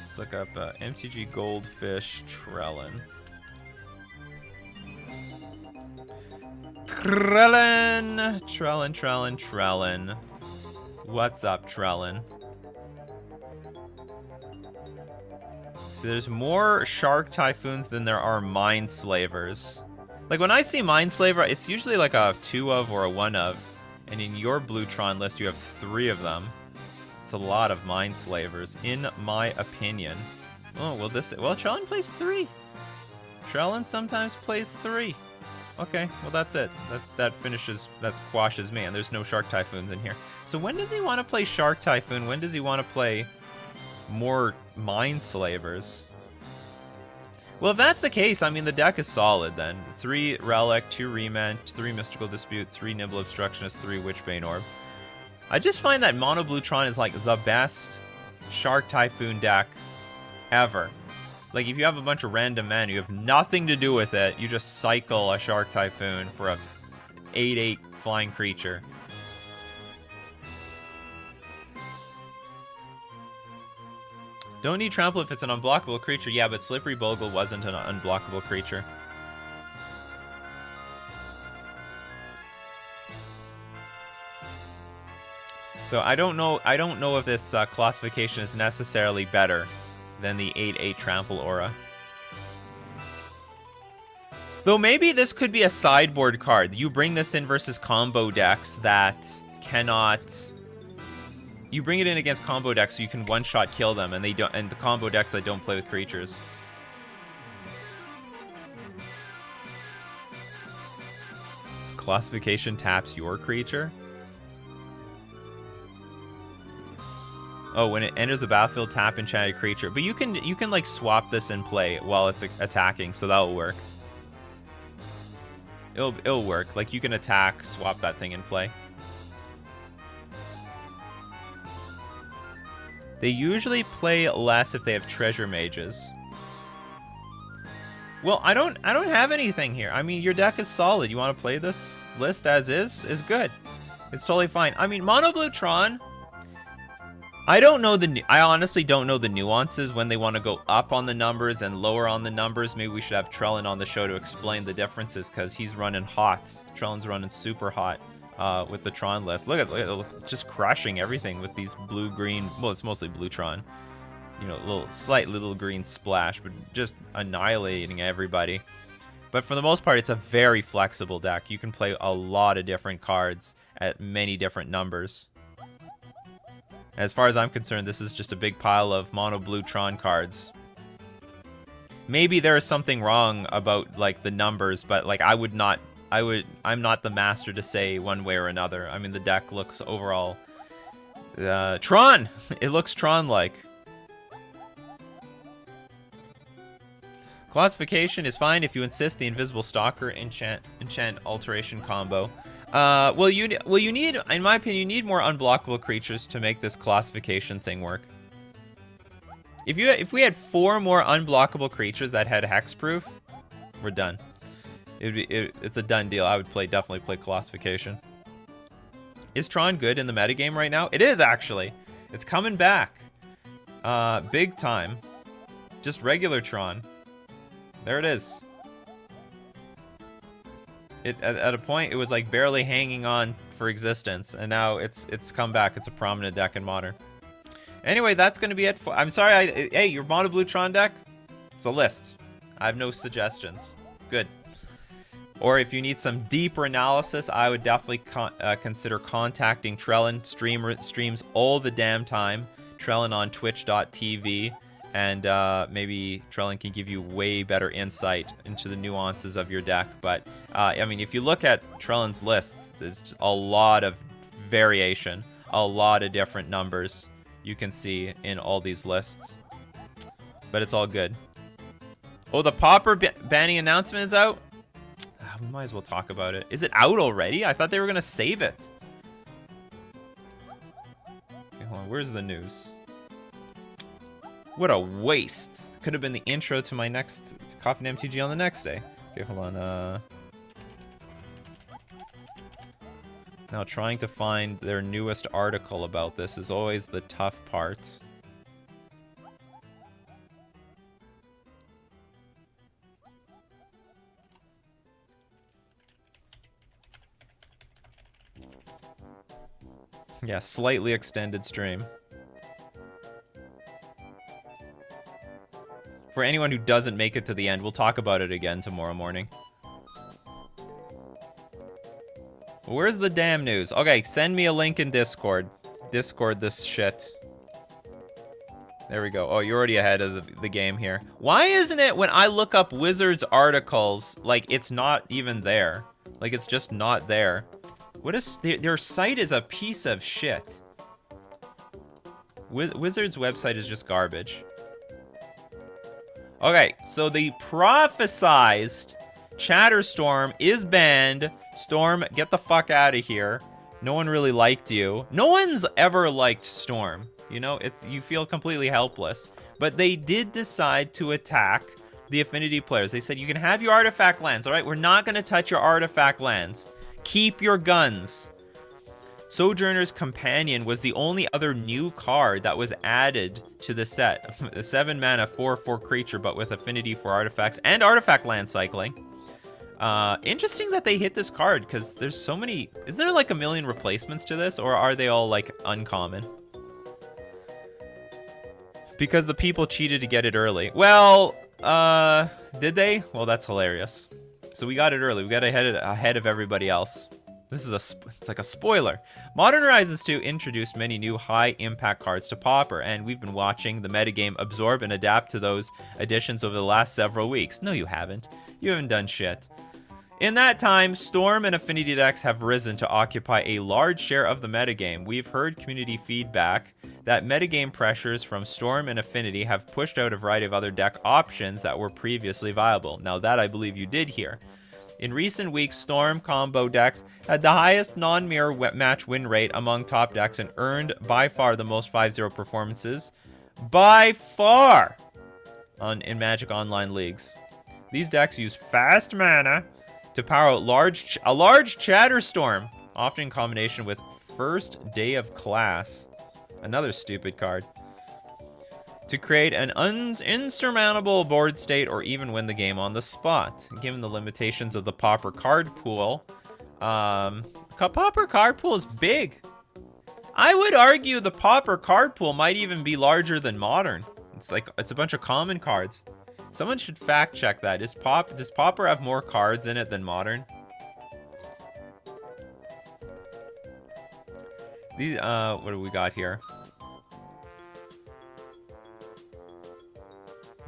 Let's look up MTG Goldfish Trellin. Trellin. What's up, Trellin? So there's more Shark Typhoons than there are Mindslavers. Like when I see Mindslaver, it's usually like a 2 of or a 1 of. And in your Bluetron list, you have 3 of them. It's a lot of Mindslavers, in my opinion. Oh, well Trellin plays 3. Trellin sometimes plays 3. Okay, well that's it. That quashes me, and there's no Shark Typhoons in here. So when does he want to play Shark Typhoon? When does he want to play more Mindslavers? Well, if that's the case, I mean, the deck is solid then. 3 Relic, 2 Remand, 3 Mystical Dispute, 3 Nimble Obstructionist, 3 Witchbane Orb. I just find that Monobluetron is like the best Shark Typhoon deck ever. Like, if you have a bunch of random men, you have nothing to do with it, you just cycle a Shark Typhoon for a 8/8 flying creature. Don't need trample if it's an unblockable creature. Yeah, but Slippery Bogle wasn't an unblockable creature. So I don't know if this classification is necessarily better than the 8/8 trample aura. Though maybe this could be a sideboard card. You bring this in versus combo decks that cannot. You bring it in against combo decks so you can one-shot kill them, and the combo decks that don't play with creatures. Classification taps your creature? Oh, when it enters the battlefield, tap enchanted creature. But you can like swap this in play while it's attacking, so that'll work. It'll work. Like you can attack, swap that thing in play. They usually play less if they have treasure mages. Well, I don't have anything here. I mean, your deck is solid. You want to play this list as is good. It's totally fine. I mean, Monobluetron, I honestly don't know the nuances when they want to go up on the numbers and lower on the numbers. Maybe we should have Trellin on the show to explain the differences, because he's running hot. Trellin's running super hot. With the Tron list. Look at just crushing everything with these blue-green, well, it's mostly Blue-Tron. You know, slight little green splash, but just annihilating everybody. But for the most part, it's a very flexible deck. You can play a lot of different cards at many different numbers. As far as I'm concerned, this is just a big pile of Monobluetron cards. Maybe there is something wrong about, like, the numbers, but, like, I'm not the master to say one way or another. I mean, the deck looks overall... Tron! It looks Tron-like. Classification is fine if you insist the Invisible Stalker enchant alteration combo. Well, you need, in my opinion, you need more unblockable creatures to make this classification thing work. If we had 4 more unblockable creatures that had hexproof, we're done. It's a done deal. I would definitely play classification. Is Tron good in the metagame right now? It is, actually. It's coming back. Big time. Just regular Tron. There it is. At a point, it was like barely hanging on for existence, and now it's come back. It's a prominent deck in Modern. Anyway, that's going to be it. I'm sorry. Hey, your Monobluetron deck? It's a list. I have no suggestions. It's good. Or if you need some deeper analysis, I would definitely consider contacting Trellin. Streams all the damn time. Trellin on twitch.tv. And maybe Trellin can give you way better insight into the nuances of your deck. But, I mean, if you look at Trellin's lists, there's a lot of variation. A lot of different numbers you can see in all these lists. But it's all good. Oh, the Pauper banning announcement is out? We might as well talk about it. Is it out already? I thought they were going to save it. Okay, hold on. Where's the news? What a waste. Could have been the intro to my next Coffee and MTG on the next day. Okay, hold on. Now, trying to find their newest article about this is always the tough part. Yeah, slightly extended stream. For anyone who doesn't make it to the end, we'll talk about it again tomorrow morning. Where's the damn news? Okay, send me a link in Discord. Discord this shit. There we go. Oh, you're already ahead of the game here. Why isn't it when I look up Wizards articles, like, it's not even there? Like, it's just not there. What is... Their site is a piece of shit. Wizards' website is just garbage. Okay, so the prophesized Chatterstorm is banned. Storm, get the fuck out of here. No one really liked you. No one's ever liked Storm. You know, you feel completely helpless. But they did decide to attack the Affinity players. They said, you can have your artifact lands, all right? We're not going to touch your artifact lands. Keep your guns. Sojourner's Companion was the only other new card that was added to the set. A 7-mana 4/4 creature, but with affinity for artifacts and artifact land cycling. Interesting that they hit this card, because there's so many... Is there like a million replacements to this, or are they all like uncommon? Because the people cheated to get it early. Well, did they? Well, that's hilarious. So we got it early. We got ahead of everybody else. This is it's like a spoiler. Modern Horizons 2 introduced many new high-impact cards to Pauper, and we've been watching the metagame absorb and adapt to those additions over the last several weeks. No, you haven't. You haven't done shit. In that time, Storm and Affinity decks have risen to occupy a large share of the metagame. We've heard community feedback that metagame pressures from Storm and Affinity have pushed out a variety of other deck options that were previously viable. Now that I believe you did hear. In recent weeks, Storm combo decks had the highest non-mirror match win rate among top decks and earned by far the most 5-0 performances. By far! In Magic Online leagues. These decks use fast mana to power out a large Chatterstorm, often in combination with First Day of Class, another stupid card, to create an insurmountable board state or even win the game on the spot. Given the limitations of the Pauper card pool, Pauper card pool is big. I would argue the Pauper card pool might even be larger than Modern. It's a bunch of common cards. Someone should fact check that. Does Pauper have more cards in it than Modern? These what do we got here?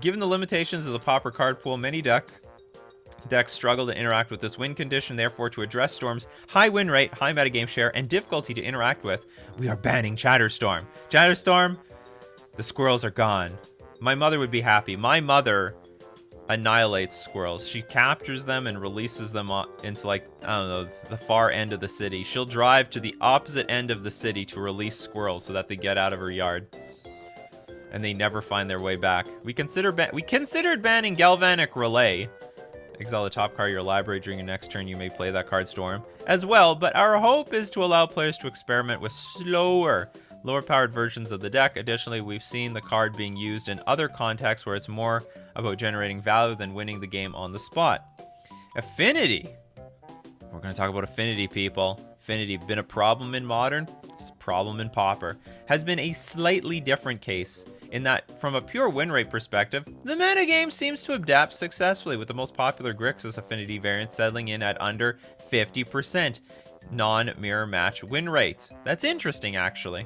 Given the limitations of the Pauper card pool, many decks struggle to interact with this win condition. Therefore, to address Storm's high win rate, high metagame share, and difficulty to interact with, we are banning Chatterstorm. Chatterstorm, the squirrels are gone. My mother would be happy. My mother annihilates squirrels. She captures them and releases them into, like, I don't know, the far end of the city. She'll drive to the opposite end of the city to release squirrels so that they get out of her yard. And they never find their way back. We considered banning Galvanic Relay. Exile the top card of your library during your next turn. You may play that card Storm as well, but our hope is to allow players to experiment with slower, lower-powered versions of the deck. Additionally, we've seen the card being used in other contexts where it's more about generating value than winning the game on the spot. Affinity. We're going to talk about Affinity, people. Affinity, been a problem in Modern, it's a problem in Pauper. Has been a slightly different case, in that, from a pure win rate perspective, the metagame seems to adapt successfully, with the most popular Grixis Affinity variant settling in at under 50% non-mirror match win rate. That's interesting, actually.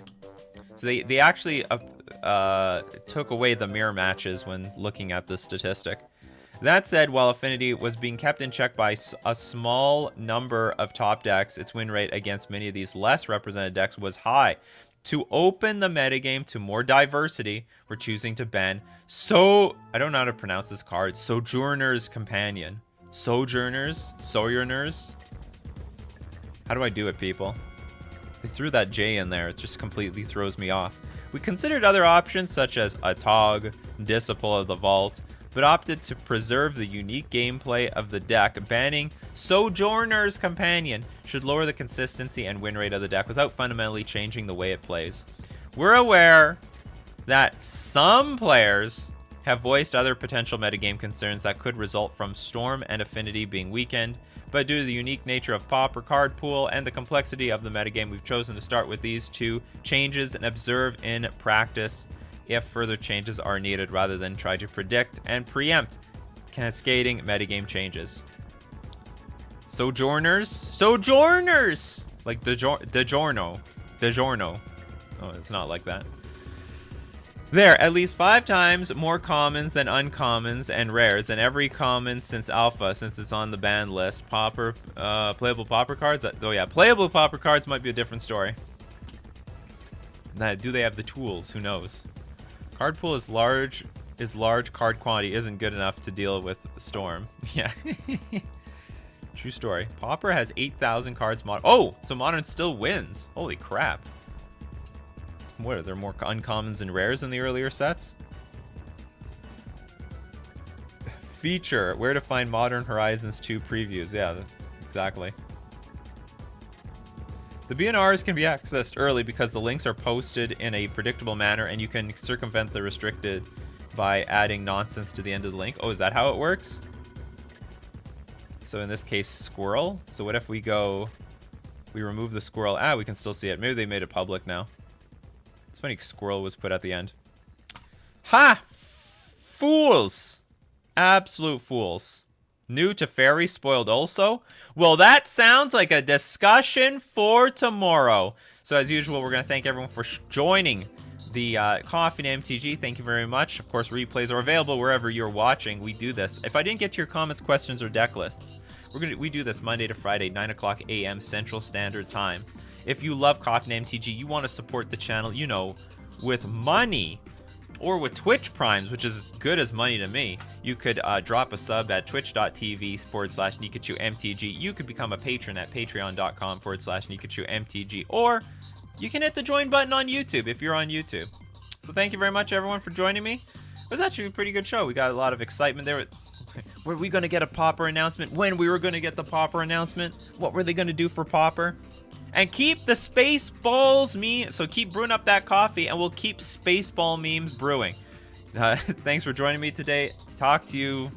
So they actually took away the mirror matches when looking at this statistic. That said, while Affinity was being kept in check by a small number of top decks, its win rate against many of these less represented decks was high. To open the metagame to more diversity, we're choosing to ban I don't know how to pronounce this card, Sojourner's Companion. Sojourners? How do I do it, people? They threw that J in there. It just completely throws me off. We considered other options such as Atog, Disciple of the Vault, but opted to preserve the unique gameplay of the deck. Banning Sojourner's Companion should lower the consistency and win rate of the deck without fundamentally changing the way it plays. We're aware that some players have voiced other potential metagame concerns that could result from Storm and Affinity being weakened, but due to the unique nature of Pauper card pool and the complexity of the metagame, we've chosen to start with these two changes and observe in practice if further changes are needed, rather than try to predict and preempt cascading metagame changes. Sojourners, like DiGiorno. Oh, it's not like that. There, at least 5 times more commons than uncommons and rares, and every common since Alpha, since it's on the ban list. Pauper, playable Pauper cards. Oh yeah, playable Pauper cards might be a different story. Do they have the tools? Who knows? Card pool is large. Card quantity isn't good enough to deal with Storm. Yeah. True story. Pauper has 8,000 cards. Oh, so Modern still wins. Holy crap. What, are there more uncommons and rares in the earlier sets? Feature. Where to find Modern Horizons 2 previews. Yeah, exactly. The BNRs can be accessed early because the links are posted in a predictable manner, and you can circumvent the restricted by adding nonsense to the end of the link. Oh, is that how it works? So in this case, squirrel. So what if we remove the squirrel? Ah, we can still see it. Maybe they made it public now. It's funny, squirrel was put at the end. Ha! Fools! Absolute fools. New to Fairy, spoiled also? Well, that sounds like a discussion for tomorrow. So as usual, we're going to thank everyone for joining the Coffee and MTG. Thank you very much. Of course, replays are available wherever you're watching. We do this. If I didn't get to your comments, questions, or deck lists, we do this Monday to Friday, 9 o'clock a.m. Central Standard Time. If you love Coffee and MTG, you want to support the channel, you know, with money, or with Twitch Primes, which is as good as money to me, you could drop a sub at twitch.tv/Nikachu MTG. You could become a patron at patreon.com/Nikachu MTG, or you can hit the join button on YouTube if you're on YouTube. So thank you very much, everyone, for joining me. It was actually a pretty good show. We got a lot of excitement there. Were we going to get a Pauper announcement? When we were going to get the Pauper announcement? What were they going to do for Pauper? And keep the Spaceballs so keep brewing up that coffee, and we'll keep Spaceball memes brewing. Thanks for joining me today. Talk to you